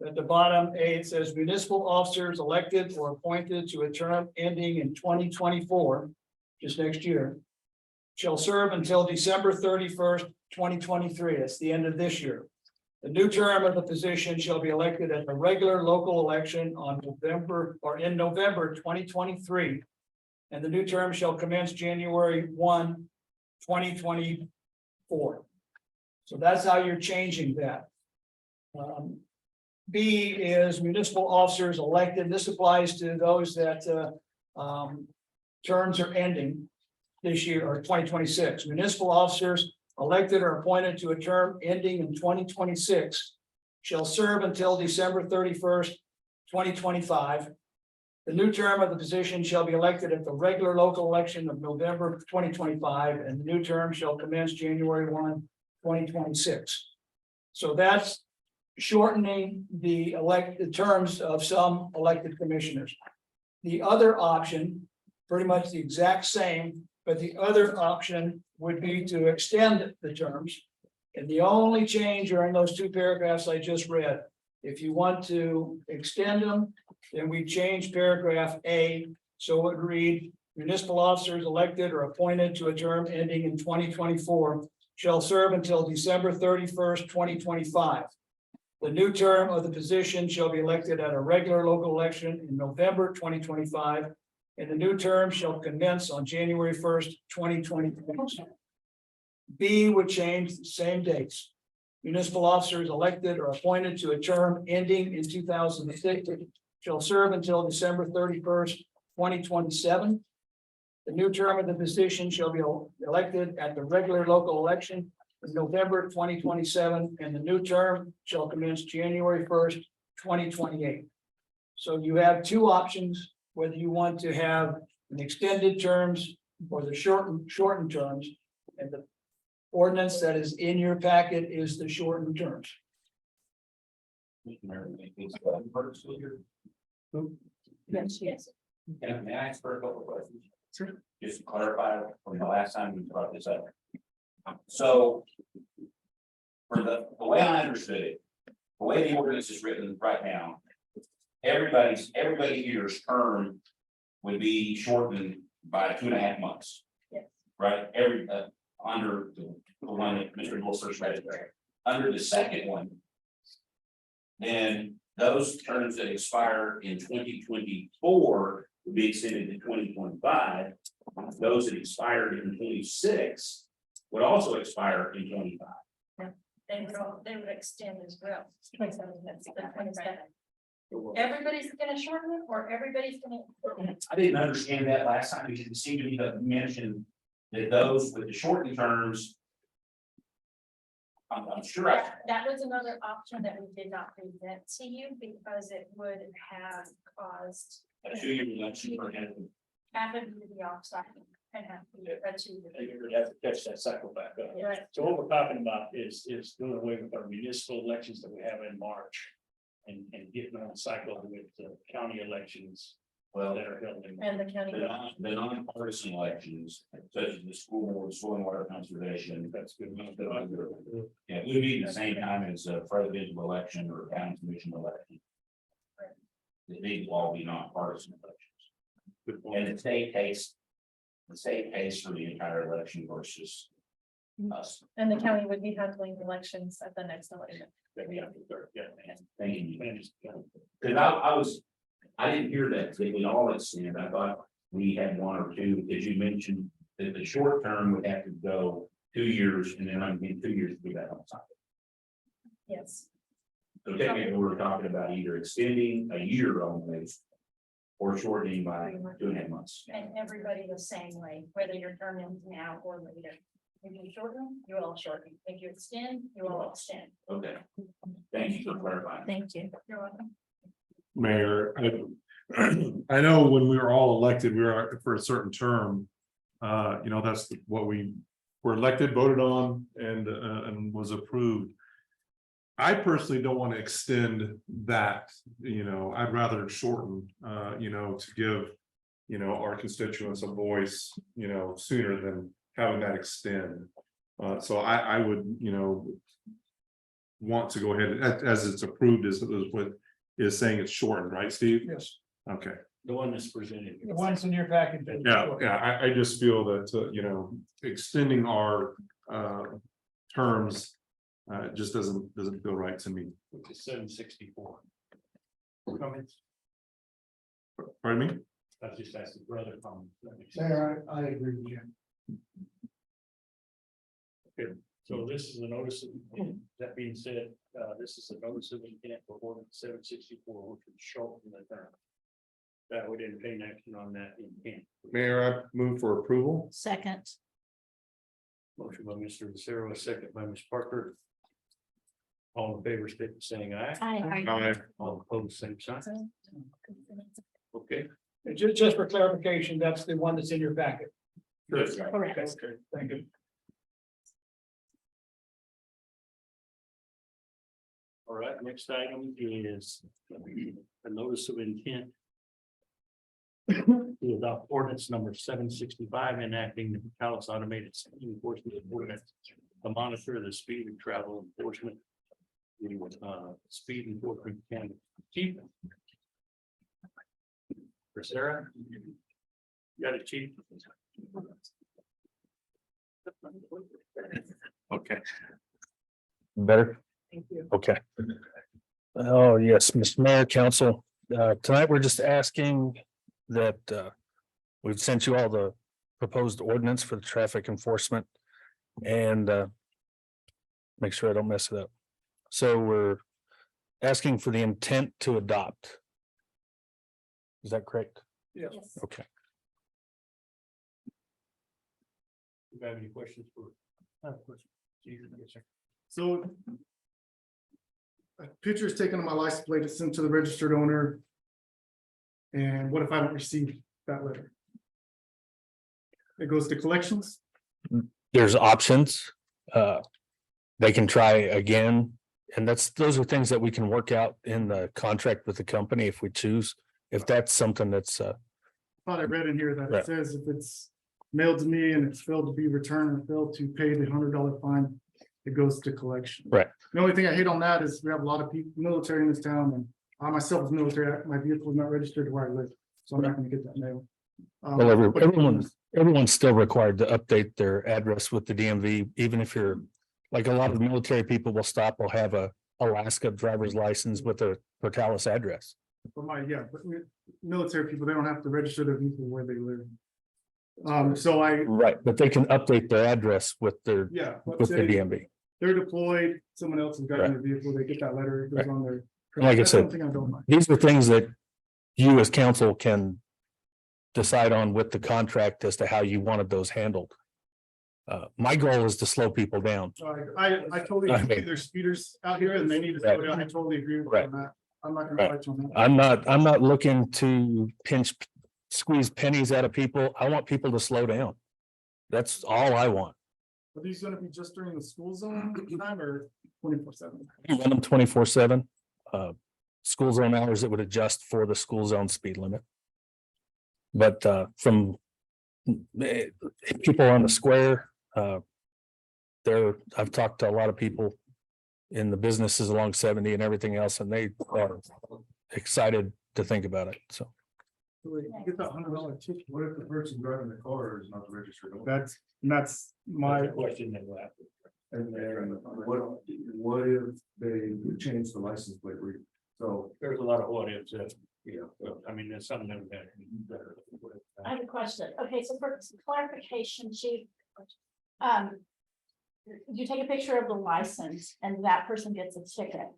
At the bottom, it says municipal officers elected or appointed to a term ending in 2024, just next year, shall serve until December 31st, 2023. That's the end of this year. The new term of the position shall be elected at the regular local election on in November 2023. And the new term shall commence January 1, 2024. So that's how you're changing that. B is municipal officers elected. This applies to those that terms are ending this year or 2026. Municipal officers elected or appointed to a term ending in 2026 shall serve until December 31st, 2025. The new term of the position shall be elected at the regular local election of November 2025, and the new term shall commence January 1, 2026. So that's shortening the terms of some elected commissioners. The other option, pretty much the exact same, but the other option would be to extend the terms. And the only change are in those 2 paragraphs I just read. If you want to extend them, then we change paragraph A, so it would read, municipal officers elected or appointed to a term ending in 2024 shall serve until December 31st, 2025. The new term of the position shall be elected at a regular local election in November 2025, and the new term shall commence on January 1st, 2024. B would change the same dates. Municipal officers elected or appointed to a term ending in shall serve until December 31st, 2027. The new term of the position shall be elected at the regular local election in November 2027, and the new term shall commence January 1st, 2028. So you have two options, whether you want to have an extended terms or the shortened terms. And the ordinance that is in your packet is the shortened terms. Yes, yes. May I ask for a couple of questions? Sure. Just to clarify from the last time we brought this up. So. For the way I understood it, the way the ordinance is written right now. Everybody here's term would be shortened by 2.5 months. Yes. Right, under the one that Mr. Wilson read there. Under the second one. Then those terms that expire in 2024 would be extended to 2025. Those that expired in 26 would also expire in 25. They would extend as well. 27, that's the 27. Everybody's gonna shorten it, or everybody's gonna? I didn't understand that last time, because it seemed to me that you mentioned that those with the shortened terms. I'm sure That was another option that we did not present to you because it would have caused a 2-year election for him. half of you to be off cycle and have to be a 2 year. You have to catch that cycle back up. Right. So what we're talking about is doing away with our municipal elections that we have in March. And getting on a cycle with the county elections. Well, That are held in. And the county. the nonpartisan elections, such as the school board, soil and water conservation. That's good. Yeah, it would be the same time as a presidential election or county commission election. These will all be nonpartisan elections. And the state pays for the entire election versus us. And the county would be handling elections at the next election. Thank you. Because I didn't hear that, they would all extend. I thought we had one or two, because you mentioned that the short term would have to go 2 years, and then I'm getting 2 years to do that on cycle. Yes. So technically, we're talking about either extending a year almost, or shortening by 2.5 months. And everybody the same way, whether your term ends now or later. If you shorten, you all shorten. If you extend, you all extend. Okay. Thank you for clarifying. Thank you. You're welcome. Mayor, I know when we were all elected, we were for a certain term. That's what we were elected, voted on, and was approved. I personally don't want to extend that, I'd rather shorten, to give, our constituents a voice, sooner than having that extend. So I would, want to go ahead, as it's approved, is what is saying it's shortened, right, Steve? Yes, Okay. The one that's presented. the ones in your packet. Yeah, I just feel that, extending our terms just doesn't feel right to me. Which is 764. Comments? Pardon me? I just asked the brother comments. Mayor, I agree with you. Okay, so this is a notice of, that being said, this is a notice of intent for ordinance 764, which would shorten the term. That would entertain action on that intent. Mayor, I move for approval. Second. Motion by Mr. Lucero, a second by Ms. Parker. All in favor, state saying aye. Aye. All opposed, same sign. Okay. And just for clarification, that's the one that's in your packet. Yes. Correct. Okay, thank you. All right, next item is a notice of intent to adopt ordinance number 765, enacting the Palace Automated Speed Enforcement Ordinance to monitor the speed and travel enforcement. Speed enforcement can chief. For Sarah. You got it, chief. Okay. Better? Thank you. Okay. Oh, yes, Mr. Mayor, Council, tonight we're just asking that we've sent you all the proposed ordinance for the traffic enforcement. And make sure I don't mess it up. So we're asking for the intent to adopt. Is that correct? Yeah. Yes. Okay. You have any questions for? I have a question. Yes, sir. So. A picture is taken of my license plate, it's sent to the registered owner. And what if I don't receive that letter? It goes to collections? There's options. They can try again. And those are things that we can work out in the contract with the company if we choose. If that's something that's, Thought I read in here that Right. it says if it's mailed to me and it's failed to be returned and failed to pay the $100 fine, it goes to collection. Right. The only thing I hate on that is we have a lot of people, military in this town, and I myself is military, my vehicle is not registered to where I live, so I'm not gonna get that mail. well, everyone's still required to update their address with the DMV, even if you're, like a lot of military people will have a Alaska driver's license with a Portales address. But military people, they don't have to register their vehicle where they live. Right, but they can update their address with their, let's with the say DMV. they're deployed, someone else has gotten their vehicle, they get that letter, it goes Right. on their. Like I That's said, something I don't mind. these are things that you as council can decide on with the contract as to how you wanted those handled. My goal is to slow people down. I totally I agree, mean- there's speeders out here and they need to slow down, I totally agree with you on that. I'm not gonna Right. fight you on that. I'm not looking to squeeze pennies out of people. I want people to slow down. That's all I want. Are these gonna be just during the school zone time or 24/7? You run them 24/7. School zone hours, it would adjust for the school zone speed limit. But from people on the square, I've talked to a lot of people in the businesses along 70 and everything else, and they are excited to think about it. So Get that $100 ticket. What if the person driving the car is not registered? That's my Question that we'll have to. And then what if they change the license plate? So. There's a lot of what ifs, I mean, there's some of that. I have a question. Okay, so for some clarification, chief. You take a picture of the license and that person gets a ticket.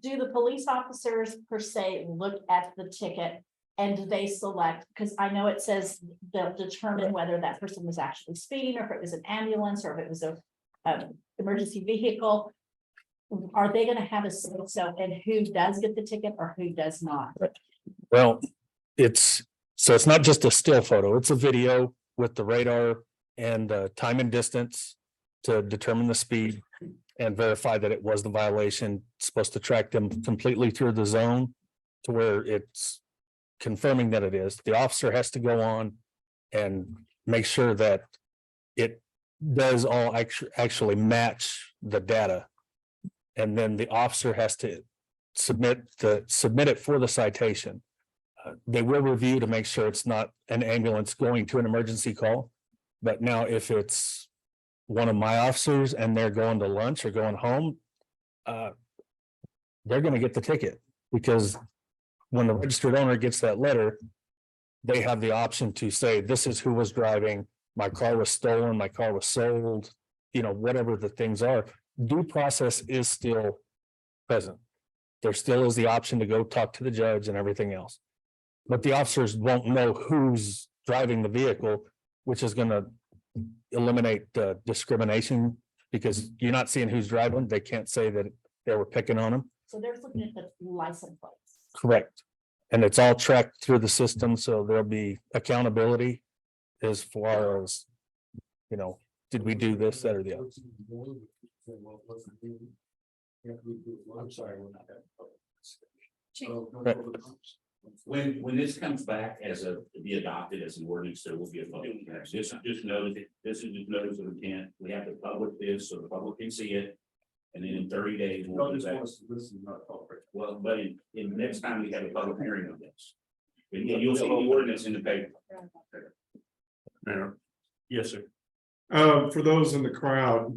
Do the police officers per se look at the ticket and do they select, because I know it says they'll determine whether that person was actually speeding or if it was an ambulance or if it was a emergency vehicle. Are they gonna have a say so in who does get the ticket or who does not? well, it's not just a still photo, it's a video with the radar and time and distance to determine the speed and verify that it was the violation. It's supposed to track them completely through the zone to where it's confirming that it is. The officer has to go on and make sure that it does all actually match the data. And then the officer has to submit it for the citation. They will review to make sure it's not an ambulance going to an emergency call. But now if it's one of my officers and they're going to lunch or going home, they're gonna get the ticket because when the registered owner gets that letter, they have the option to say, this is who was driving, my car was stolen, my car was sold, whatever the things are. Due process is still present. There still is the option to go talk to the judge and everything else. But the officers won't know who's driving the vehicle, which is gonna eliminate discrimination because you're not seeing who's driving. They can't say that they were picking on them. So they're looking at the license plates. Correct. And it's all tracked through the system, so there'll be accountability as far as, did we do this, that, or the other? I'm sorry, we're not. When this comes back to be adopted as an ordinance, there will be a public hearing. Just notice it. This is just notice of intent. We have to publish this so the public can see it. And then in 30 days, we'll do that. This is not public. Well, but in next time we have a public hearing on this. And you'll see the ordinance in the paper. Mayor. Yes, sir. For those in the crowd,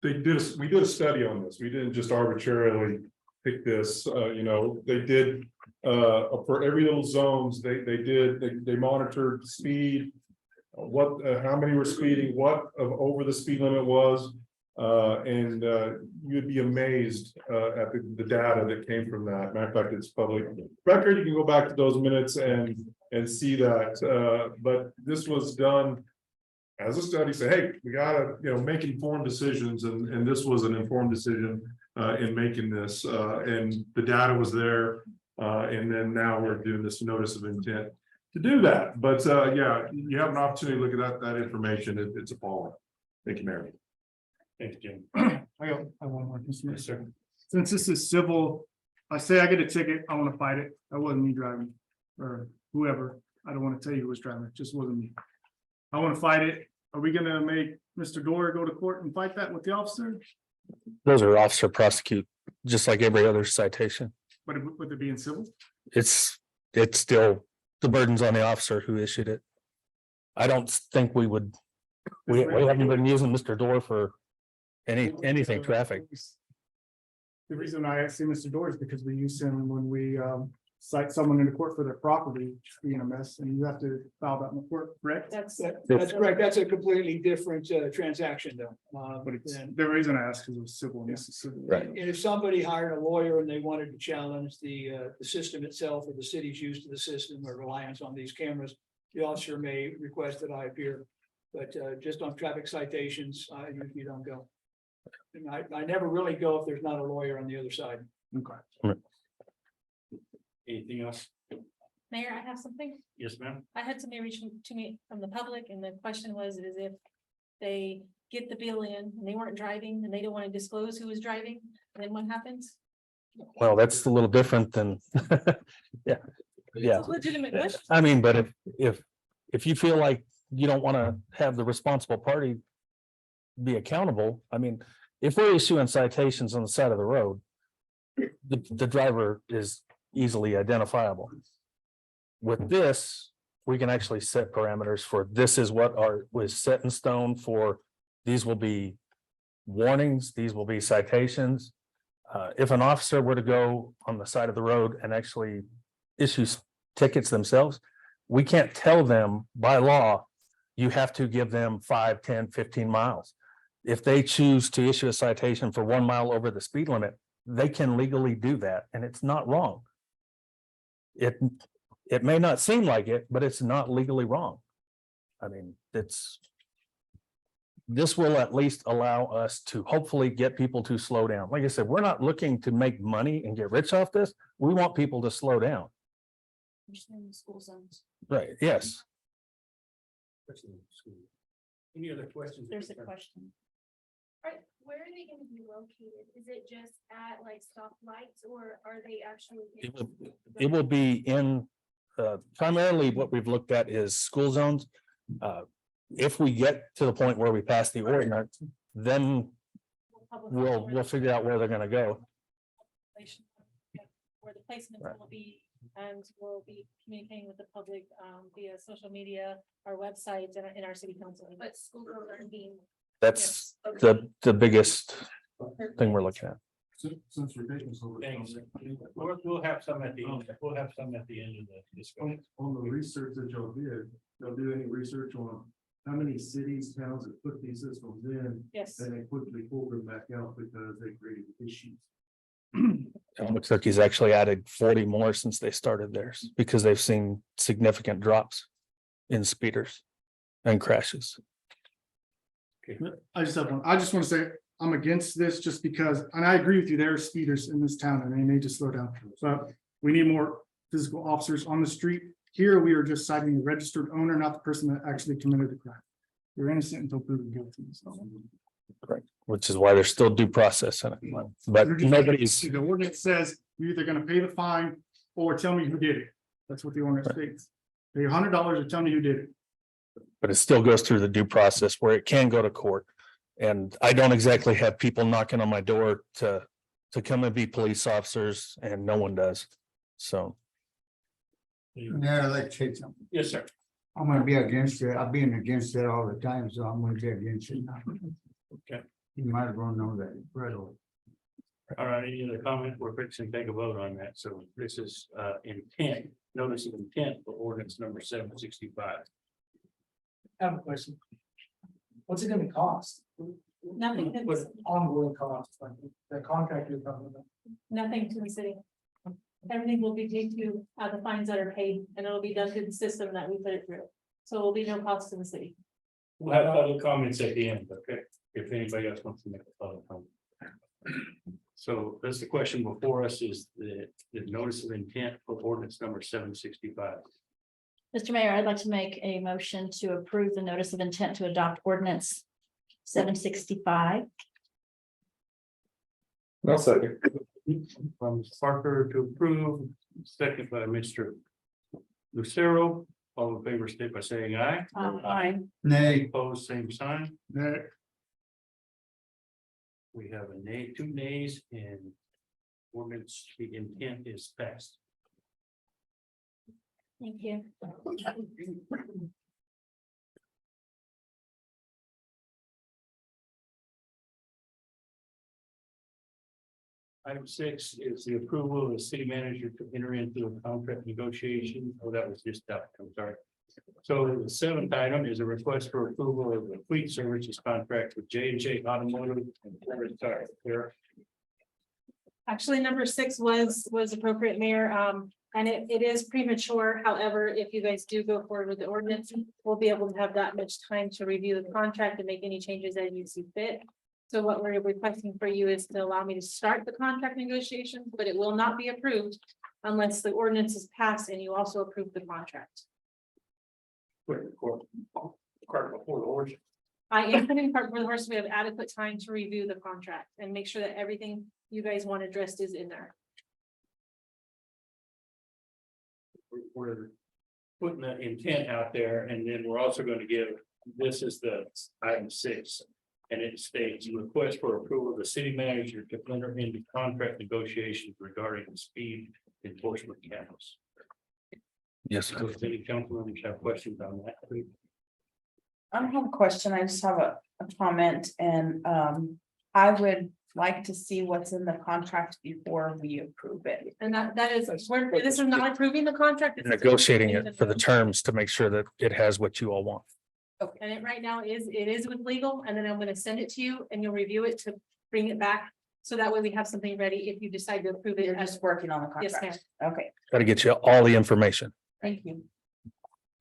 we did a study on this. We didn't just arbitrarily pick this, they did, for every little zones, they monitored the speed. How many were speeding, what over the speed limit was. You'd be amazed at the data that came from that. Matter of fact, it's public record. You can go back to those minutes and see that. But this was done as a study, say, hey, we gotta, make informed decisions, and this was an informed decision in making this, and the data was there. And then now we're doing this notice of intent to do that. But yeah, you have an opportunity to look at that information. It's appalling. Thank you, Mary. Thanks, Jim. I want more. Yes, sir. Since this is civil, I say I get a ticket, I want to fight it. That wasn't me driving or whoever. I don't want to tell you who was driving. It just wasn't me. I want to fight it. Are we gonna make Mr. Dorr go to court and fight that with the officer? Those are officer prosecute, just like every other citation. But with it being civil? It's still, the burden's on the officer who issued it. I don't think we would, we haven't been using Mr. Dorr for anything traffic. The reason I asked him Mr. Dorr is because we use him when we cite someone into court for their property being a mess, and you have to file that in the court, correct? That's correct. That's a completely different transaction though. But it's, the reason I asked is it was civil and this is civil. Right. And if somebody hired a lawyer and they wanted to challenge the system itself or the city's use of the system or reliance on these cameras, the officer may request that I appear. But just on traffic citations, I usually don't go. And I never really go if there's not a lawyer on the other side. Okay. Anything else? Mayor, I have something. Yes, ma'am. I had somebody reach to me from the public, and the question was, is if they get the bill in and they weren't driving and they don't want to disclose who was driving, then what happens? Well, that's a little different than, yeah. It's a legitimate question. I mean, but if you feel like you don't want to have the responsible party be accountable, I mean, if we're issuing citations on the side of the road, the driver is easily identifiable. With this, we can actually set parameters for this is what was set in stone for. These will be warnings, these will be citations. If an officer were to go on the side of the road and actually issue tickets themselves, we can't tell them by law, you have to give them 5, 10, 15 miles. If they choose to issue a citation for 1 mile over the speed limit, they can legally do that, and it's not wrong. It may not seem like it, but it's not legally wrong. I mean, this will at least allow us to hopefully get people to slow down. Like I said, we're not looking to make money and get rich off this. We want people to slow down. School zones. Right, yes. Any other questions? There's a question. Where are they gonna be located? Is it just at like stoplights or are they actually? It will be in, primarily what we've looked at is school zones. If we get to the point where we pass the ordinance, then we'll figure out where they're gonna go. Where the placements will be, and we'll be communicating with the public via social media, our websites, and in our city council. But schools are being. That's Yes. the biggest thing we're looking at. Since we're taking so much Thanks. time, We'll have some at the end. We'll have some at the end of the discussion. on the research that y'all did, y'all do any research on how many cities, towns that put these systems in, Yes. and they quickly pulled them back out because they created issues? Albuquerque's actually added 40 more since they started theirs because they've seen significant drops in speeders and crashes. I just have one. I just want to say I'm against this just because, and I agree with you, there are speeders in this town and they need to slow down. But we need more physical officers on the street. Here, we are just citing the registered owner, not the person that actually committed the crime. You're innocent until proven guilty. So. Correct. Which is why there's still due process in it. But nobody's, The ordinance says you're either gonna pay the fine or tell me who did it. That's what the ordinance states. Pay $100 or tell me who did it. but it still goes through the due process where it can go to court. And I don't exactly have people knocking on my door to come and be police officers, and no one does. So. Yeah, I'd like to say something. Yes, sir. I'm gonna be against it. I've been against it all the time, so I'm gonna be against it now. Okay. You might as well know that right away. All right, any other comment? We're fixing to take a vote on that. So this is intent, notice of intent for ordinance number 765. I have a question. What's it gonna cost? Nothing, With ongoing costs, like the contract you're talking about. nothing to the city. Everything will be paid to the fines that are paid, and it'll be done through the system that we put it through. So it will be no cost to the city. We'll have public comments at the end, okay, if anybody else wants to make a public comment. So that's the question before us is the notice of intent for ordinance number 765. Mr. Mayor, I'd like to make a motion to approve the notice of intent to adopt ordinance 765. I'll second. From Ms. Parker to approve, second by Mr. Lucero, all in favor, state by saying aye. Aye. Nay. Opposed, same sign. We have a nay, 2 nays, and ordinance, the intent is passed. Thank you. Item 6 is the approval of the city manager to enter into a contract negotiation. Oh, that was just that, I'm sorry. So the 7th item is a request for approval of the fleet services contract with J&J Automotive and Forest Tire. There. Actually, number 6 was appropriate, Mayor, and it is premature. However, if you guys do go forward with the ordinance, we'll be able to have that much time to review the contract and make any changes as you see fit. So what we're requesting for you is to allow me to start the contract negotiations, but it will not be approved unless the ordinance is passed and you also approve the contract. Cart before the horse. I am putting cart before the horse. We have adequate time to review the contract and make sure that everything you guys want addressed is in there. We're putting the intent out there, and then we're also going to give, this is the item 6. And it states request for approval of the city manager to enter into contract negotiations regarding the speed enforcement cameras. Yes. So if any councilmen have questions on that, please. I don't have a question. I just have a comment and I would like to see what's in the contract before we approve it. And that is, this is not approving the contract. it's Negotiating it for the approving terms to make sure that it has what you all want. And it right now is with legal, and then I'm gonna send it to you and you'll review it to bring it back. So that way we have something ready if you decide to approve it. You're just working on the Yes, contract. ma'am. Okay, Got to get you all the information. thank you.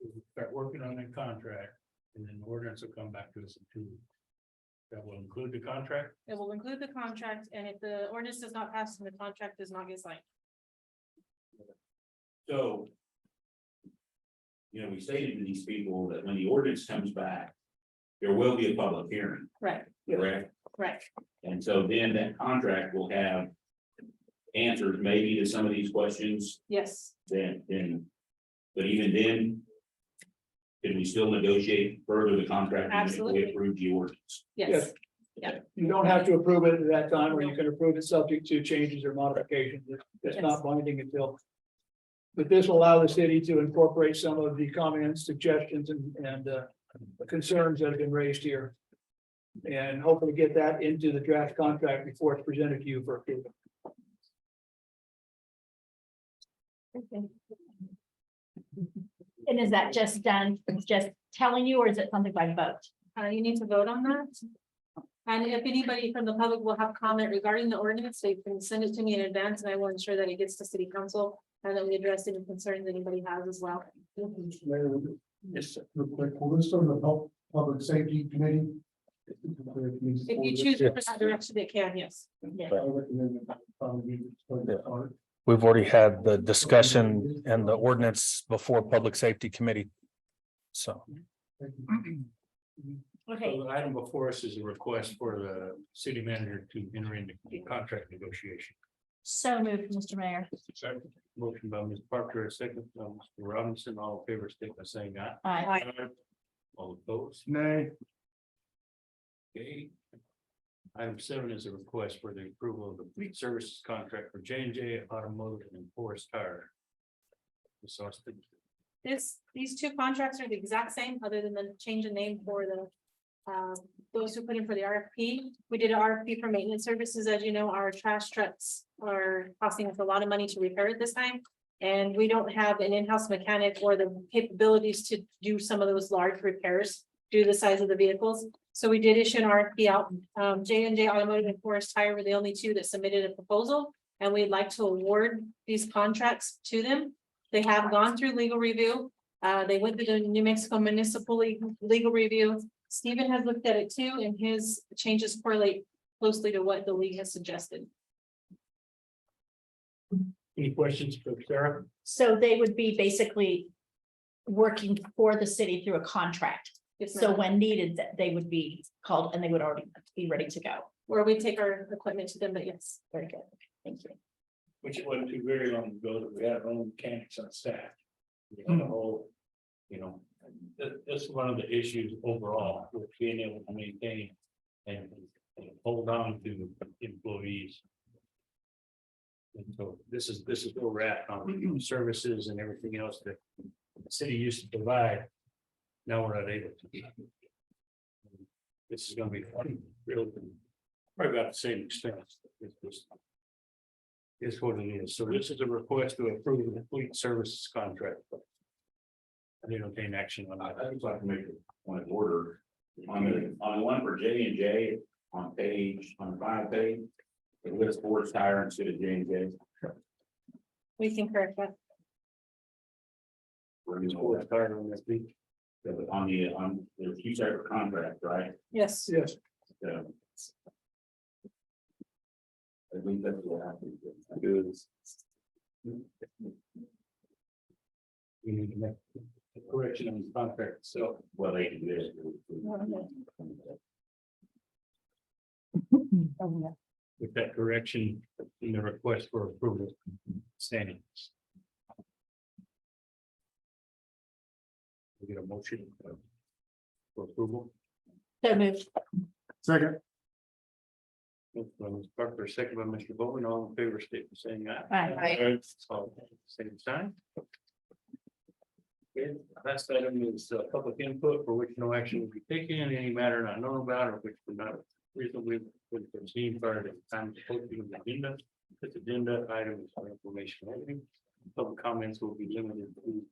We'll start working on that contract, and then the ordinance will come back to us in 2 weeks. That will include the contract. It will include the contract, and if the ordinance does not pass and the contract does not get signed. So. You know, we stated to these people that when the ordinance comes back, there will be a public hearing, Right, correct? right. And so then that contract will have answers maybe to some of these questions, Yes, then, but even then, can we still negotiate further the contract? even if Absolutely. We approve the ordinance. yes. You don't have to approve it at that time, or you can approve it subject to changes or modifications. It's not binding until. But this will allow the city to incorporate some of the comments, suggestions, and concerns that have been raised here. And hopefully get that into the draft contract before it's presented to you for approval. And is that just done, just telling you, or is it something by vote? You need to vote on that. And if anybody from the public will have comment regarding the ordinance, they can send it to me in advance, and I will ensure that it gets to city council. And that we address any concerns anybody has as well. Yes, sir. Real quick, will this go to the public safety committee? If you choose to pursue that direction, it can, yes. We've already had the discussion and the ordinance before Public Safety Committee. So. Okay, So the item before us is a request for the city manager to enter into contract negotiation. so moved, Mr. Mayor. Second. Motion by Ms. Parker, a second by Mr. Robinson, all in favor, state by saying aye. Aye. All opposed? Nay. Okay. Item 7 is a request for the approval of the fleet services contract for J&J Automotive and Forest Tire. Ms. Austin. These 2 contracts are the exact same, other than the change in name for the those who put in for the RFP. We did an RFP for maintenance services. As you know, our trash trucks are costing us a lot of money to repair it this time. And we don't have an in-house mechanic or the capabilities to do some of those large repairs due to the size of the vehicles. So we did issue an RFP out. J&J Automotive and Forest Tire were the only two that submitted a proposal. And we'd like to award these contracts to them. They have gone through legal review. They went through the New Mexico Municipal Legal Review. Stephen has looked at it too, and his changes correlate closely to what the league has suggested. Any questions for Sarah? So they would be basically working for the city through a contract. Yes, So ma'am. when needed, that they would be called and they would already be ready to go. Or we take our equipment to them, but yes. Very good. Thank you. Which it wasn't too very long ago that we had our own mechanics on staff. We had a whole, you know, that's one of the issues overall, with being able to maintain and hold on to employees. And so this is where we're at on services and everything else that the city used to provide. Now we're not able to. This is gonna be fun, real, probably about the same expense. Is what it is. So this is a request to approve the fleet services contract. I didn't obtain action on that. I would like to make a point of order on the one for J&J on the 5 page. It lists Forest Tire instead of J&J. We can correct that. Forest Tire on that week. On there's two separate contracts, right? Yes. Yes. So. I think that's what happened. Because We need to make a correction on the contract, so. well, they can do this. With that correction in the request for approval standing. We get a motion for approval. So moved. Second. Ms. Parker, second by Mr. Bowman, all in favor, state by saying aye. Aye. All same sign. Okay, last item is public input for which no action will be taken, any matter not known about or which would not reasonably would proceed prior to the time of posting of the agenda. This agenda item is for information only. Public comments will be limited to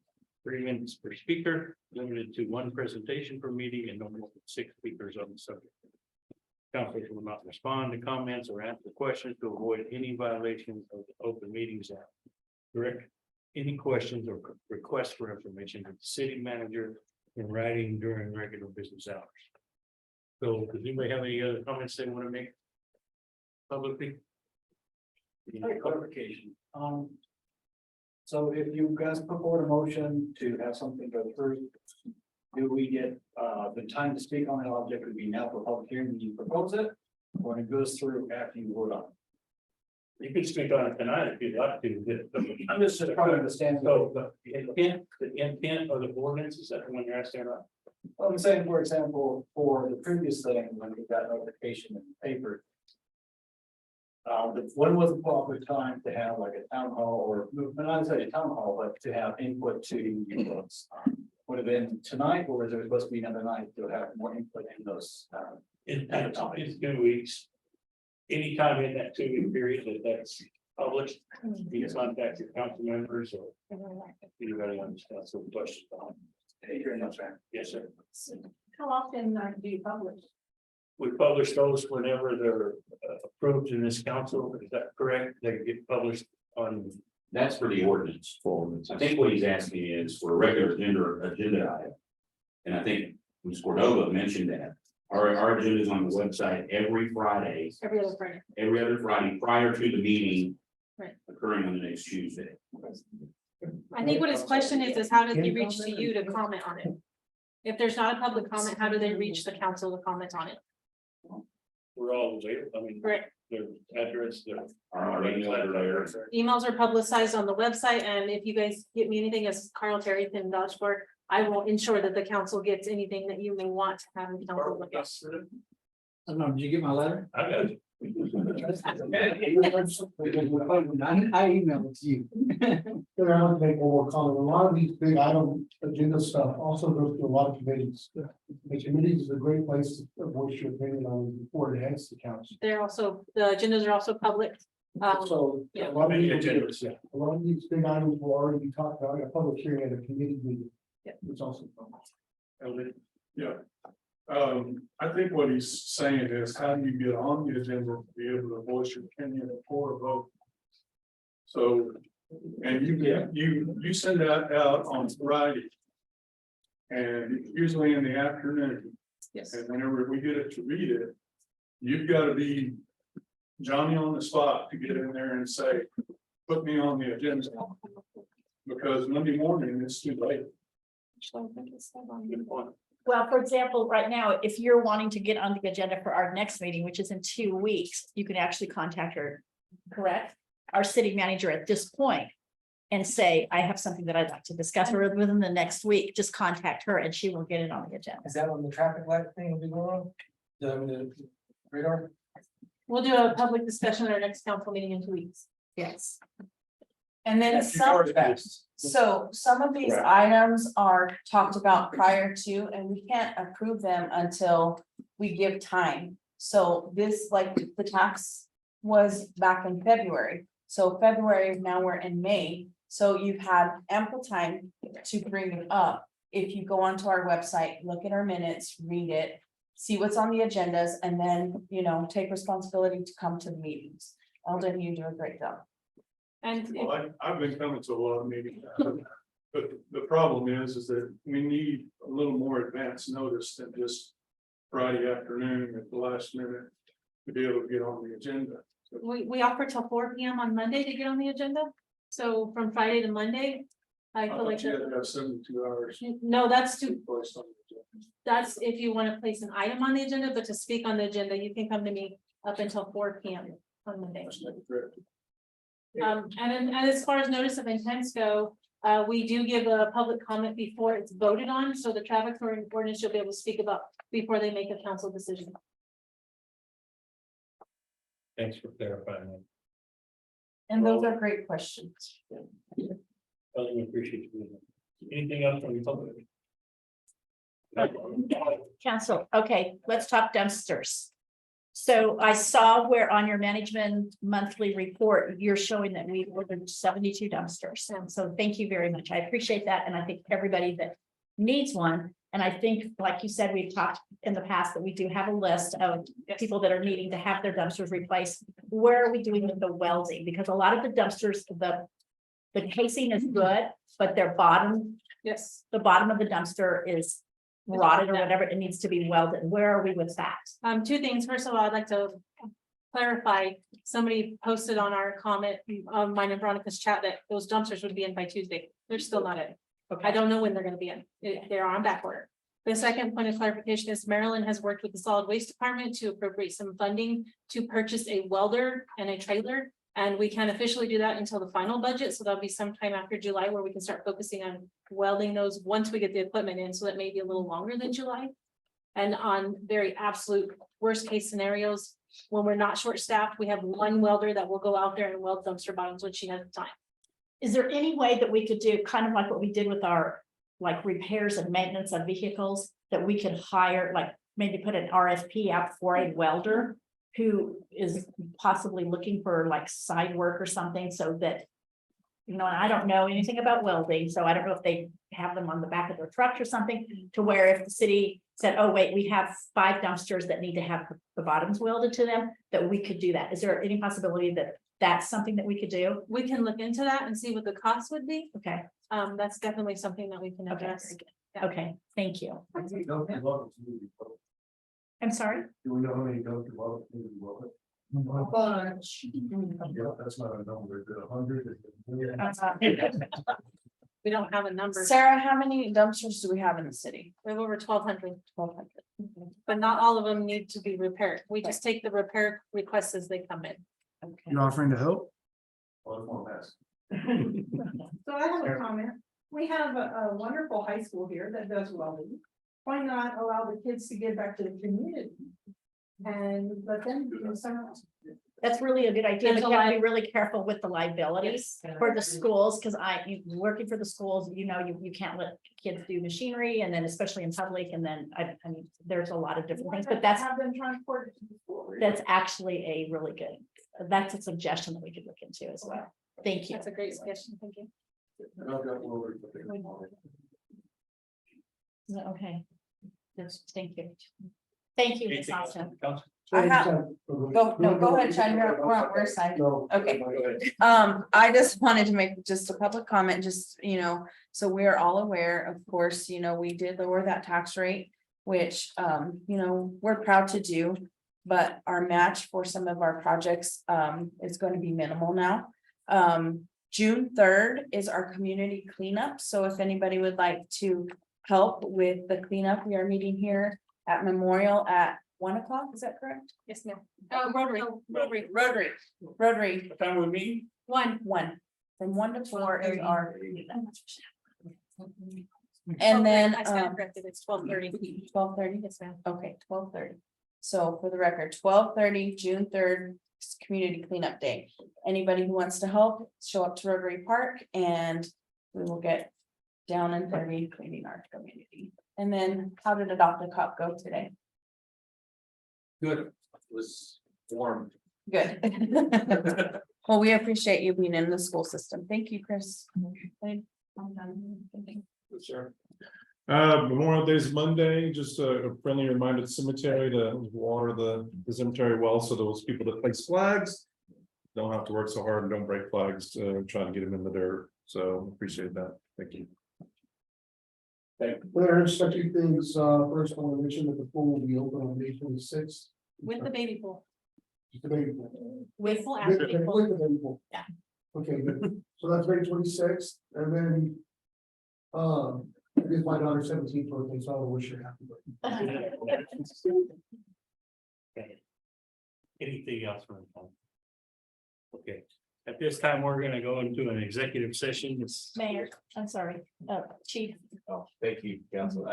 3 minutes per speaker, limited to 1 presentation per meeting, and no more than 6 speakers on the subject. Councilors will not respond to comments or answer questions to avoid any violations of the Open Meetings Act. Direct any questions or requests for information to the city manager in writing during regular business hours. So does anybody have any other comments they want to make publicly? Clarification. So if you guys put forward a motion to have something go through, do we get the time to speak on that object would be now for public hearing when you propose it? Or when it goes through after you vote on it? You can speak on it tonight if you'd like to. I'm just trying to understand. So the intent of the ordinance, is that the one you're asking about? I'm saying, for example, for the previous thing, when we got notification in the paper. When was the proper time to have like a town hall or, not necessarily a town hall, but to have input to those? Would have been tonight, or is it supposed to be another night to have more input in those? It's 2 weeks. Anytime in that 2-week period that's published, you can contact your council members or anybody understands some questions. Thank you very much, man. Yes, sir. How often do you publish? We publish those whenever they're approved in this council. Is that correct? They get published on. That's for the ordinance form. I think what he's asking is for a regular agenda item. And I think Ms. Cordova mentioned that our agenda is on the website every Friday, Every other Friday. every other Friday prior to the meeting. Right. Occurring on the next Tuesday. I think what his question is how does he reach to you to comment on it? If there's not a public comment, how do they reach the council to comment on it? We're all available. I mean, Right. their address, their. Our email address. Emails are publicized on the website, and if you guys get me anything, as Carl Terry can vouch for, I will ensure that the council gets anything that you may want to have in council look at. I don't know, did you get my letter? I got it. I emailed it to you. But I want to make one more comment. A lot of these big item agenda stuff also goes to a lot of committees. The committees is a great place to voice your opinion on before it heads to council. They're also, the agendas are also public. So yeah. a lot of these, Agendas, yeah. a lot of these big items will already be talked about at a public hearing at a committee meeting. Yeah. It's also. Yeah. I think what he's saying is, how do you get on the agenda to be able to voice your opinion before a vote? So, and you send that out on Friday. And usually in the afternoon. Yes. And whenever we get it to read it, you've got to be Johnny on the spot to get in there and say, put me on the agenda. Because Monday morning it's too late. Good point. Well, for example, right now, if you're wanting to get on the agenda for our next meeting, which is in 2 weeks, you can actually contact her, correct? Our city manager at this point. And say, I have something that I'd like to discuss, or within the next week, just contact her and she will get it on the agenda. Is that on the traffic light thing will be going on? The radar? We'll do a public discussion at our next council meeting in 2 weeks. Yes. And then some, so some of these items are talked about prior to, and we can't approve them until we give time. So this, like the tax was back in February. So February, now we're in May. So you've had ample time to bring it up. If you go onto our website, look at our minutes, read it, see what's on the agendas, and then, you know, take responsibility to come to the meetings. Eldon, you do a great job. And Well, I've been coming to a lot of meetings. But the problem is that we need a little more advance notice than just Friday afternoon at the last minute to be able to get on the agenda. So we offer till 4 p.m. on Monday to get on the agenda. So from Friday to Monday, I I feel thought like you had to have 72 hours. no, that's to placed on the agenda. that's if you want to place an item on the agenda, but to speak on the agenda, you can come to me up until 4 p.m. on Monday. That's not correct. And as far as notice of intents go, we do give a public comment before it's voted on, so the traffic ordinance you'll be able to speak about before they make a council decision. Thanks for clarifying that. And those are great questions. I appreciate you. Anything else from the public? Council, okay, let's talk dumpsters. So I saw where on your management monthly report, you're showing that we ordered 72 dumpsters. And so thank you very much. I appreciate that. And I think everybody that needs one. And I think, like you said, we've talked in the past that we do have a list of people that are needing to have their dumpsters replaced. Where are we doing with the welding? Because a lot of the dumpsters, the casing is good, but their bottom, Yes. the bottom of the dumpster is rotted or whatever, it needs to be welded. Where are we with that? 2 things. First of all, I'd like to clarify, somebody posted on our comment, mine and Veronica's chat, that those dumpsters would be in by Tuesday. They're still not in. I don't know when they're gonna be in. They're on back order. The second point of clarification is Maryland has worked with the solid waste department to appropriate some funding to purchase a welder and a trailer. And we can't officially do that until the final budget, so that'll be sometime after July where we can start focusing on welding those once we get the equipment in, so that may be a little longer than July. And on very absolute worst case scenarios, when we're not short staffed, we have one welder that will go out there and weld dumpster bottoms when she has the time. Is there any way that we could do kind of like what we did with our like repairs and maintenance of vehicles, that we could hire, like maybe put an RFP out for a welder who is possibly looking for like side work or something, so that, you know, and I don't know anything about welding, so I don't know if they have them on the back of their truck or something, to where if the city said, oh, wait, we have 5 dumpsters that need to have the bottoms welded to them, that we could do that. Is there any possibility that that's something that we could do? We can look into that and see what the cost would be. Okay, That's definitely something that we can Okay. address. okay, thank you. I'm sorry? Do we know how many goes to well? Bunch. That's not a number, is it 100? We don't have a number. Sarah, how many dumpsters do we have in the city? We have over 1,200. But not all of them need to be repaired. We just take the repair requests as they come in. Okay. You offering to help? So I have a comment. We have a wonderful high school here that does welding. Why not allow the kids to get back to the community? And let them do some. That's really a good idea, There's but a you have to lot- be really careful with the liabilities for the schools, because working for the schools, you know, you can't let kids do machinery, and then especially in public, and then I mean, there's a lot of different things, but that's Have them transported to the school. actually a really good, that's a suggestion that we could look into as well. Thank you. That's a great suggestion. Thank you. Is that okay? Yes, thank you. Thank you, Ms. Anything else, Austin. Council? I have, go ahead, Chad, we're on our side. Okay. I just wanted to make just a public comment, just, you know, so we're all aware, of course, you know, we did lower that tax rate. Which, you know, we're proud to do, but our match for some of our projects, is going to be minimal now. June 3rd is our community cleanup, so if anybody would like to help with the cleanup, we are meeting here at Memorial at 1 o'clock, is that correct? Yes, ma'am. Rotary. What time we meet? One, from 1 to 4 is our. And then, I stand corrected, it's 12:30. 12:30, yes, ma'am. Okay, 12:30. So for the record, 12:30, June 3rd, is community cleanup day. Anybody who wants to help, show up to Rotary Park and we will get down and dirty cleaning our community. And then how did Adopt a Cop go today? Good, it was warm. Good. Well, we appreciate you being in the school system. Thank you, Chris. I'm done. Sure. Memorial Day is Monday, just a friendly reminder to the cemetery to water the cemetery well, so those people that place flags. Don't have to work so hard and don't break flags, trying to get them in the dirt, so appreciate that, thank you. There are just a few things, first I want to mention that the pool will be open on May 26th. With the baby pool. Just the baby pool. With full With baby pool. with the baby pool. Yeah. Okay, good. So that's May 26th, and then. It is my daughter's 17th birthday, so I will wish her happy birthday. Anything else from the phone? Okay, at this time, we're gonna go into an executive session. Mayor, I'm sorry, Chief. Oh, thank you, council.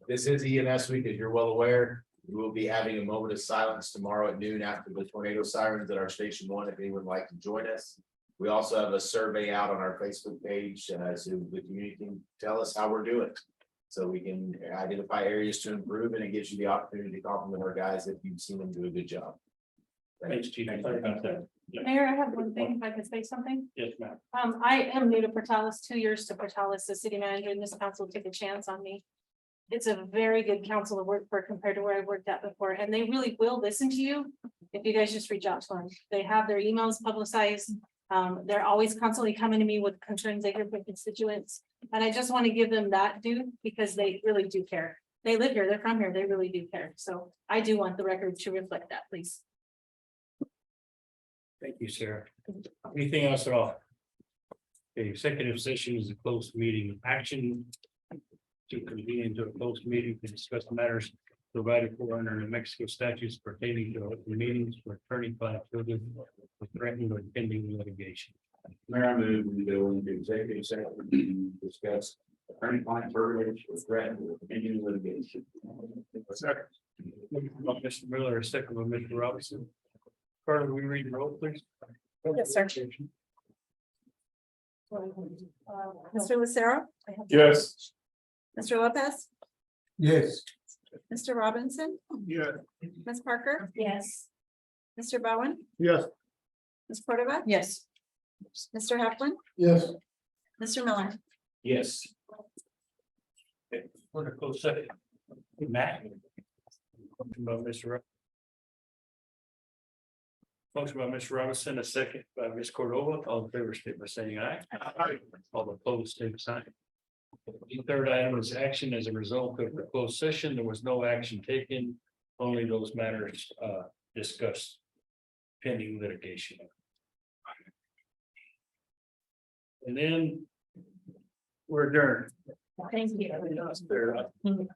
This is EMS week, as you're well aware. We will be having a moment of silence tomorrow at noon after the tornado sirens at our station one, if anyone would like to join us. We also have a survey out on our Facebook page, so the community can tell us how we're doing. So we can identify areas to improve, and it gives you the opportunity to compliment our guys if you've seen them do a good job. Thanks, Chief. Sorry about that. Mayor, I have one thing, if I could say something. Yes, ma'am. I am new to Portales, 2 years to Portales, the city manager, and this council took a chance on me. It's a very good council to work for compared to where I worked at before, and they really will listen to you if you guys just reach out to them. They have their emails publicized. They're always constantly coming to me with concerns they hear from constituents, and I just want to give them that due because they really do care. They live here, they're from here, they really do care. So I do want the record to reflect that, please. Thank you, Sarah. Anything else at all? The executive session is a closed meeting action. To convene into a closed meeting to discuss matters provided for under New Mexico statutes pertaining to open meetings for attorney-client privilege with threatened or pending litigation. Mayor, I move we go into executive session to discuss attorney-client privilege with threatened or pending litigation. Second. Mr. Miller, a second by Mr. Robinson. Carter, will you read the roll, please? Yes, sir. Mr. Lucero? Yes. Mr. Lopez? Yes. Mr. Robinson? Yeah. Ms. Parker? Yes. Mr. Bowen? Yes. Ms. Cordova? Yes. Mr. Heflin? Yes. Mr. Miller? Yes. We're to close second. Matt. Motion by Mr. Robinson, a second by Ms. Cordova. All in favor, state by saying aye. Aye. All opposed, state sign. The third item is action as a result of the closed session. There was no action taken, only those matters discussed pending litigation. And then we're adjourned. Thank you.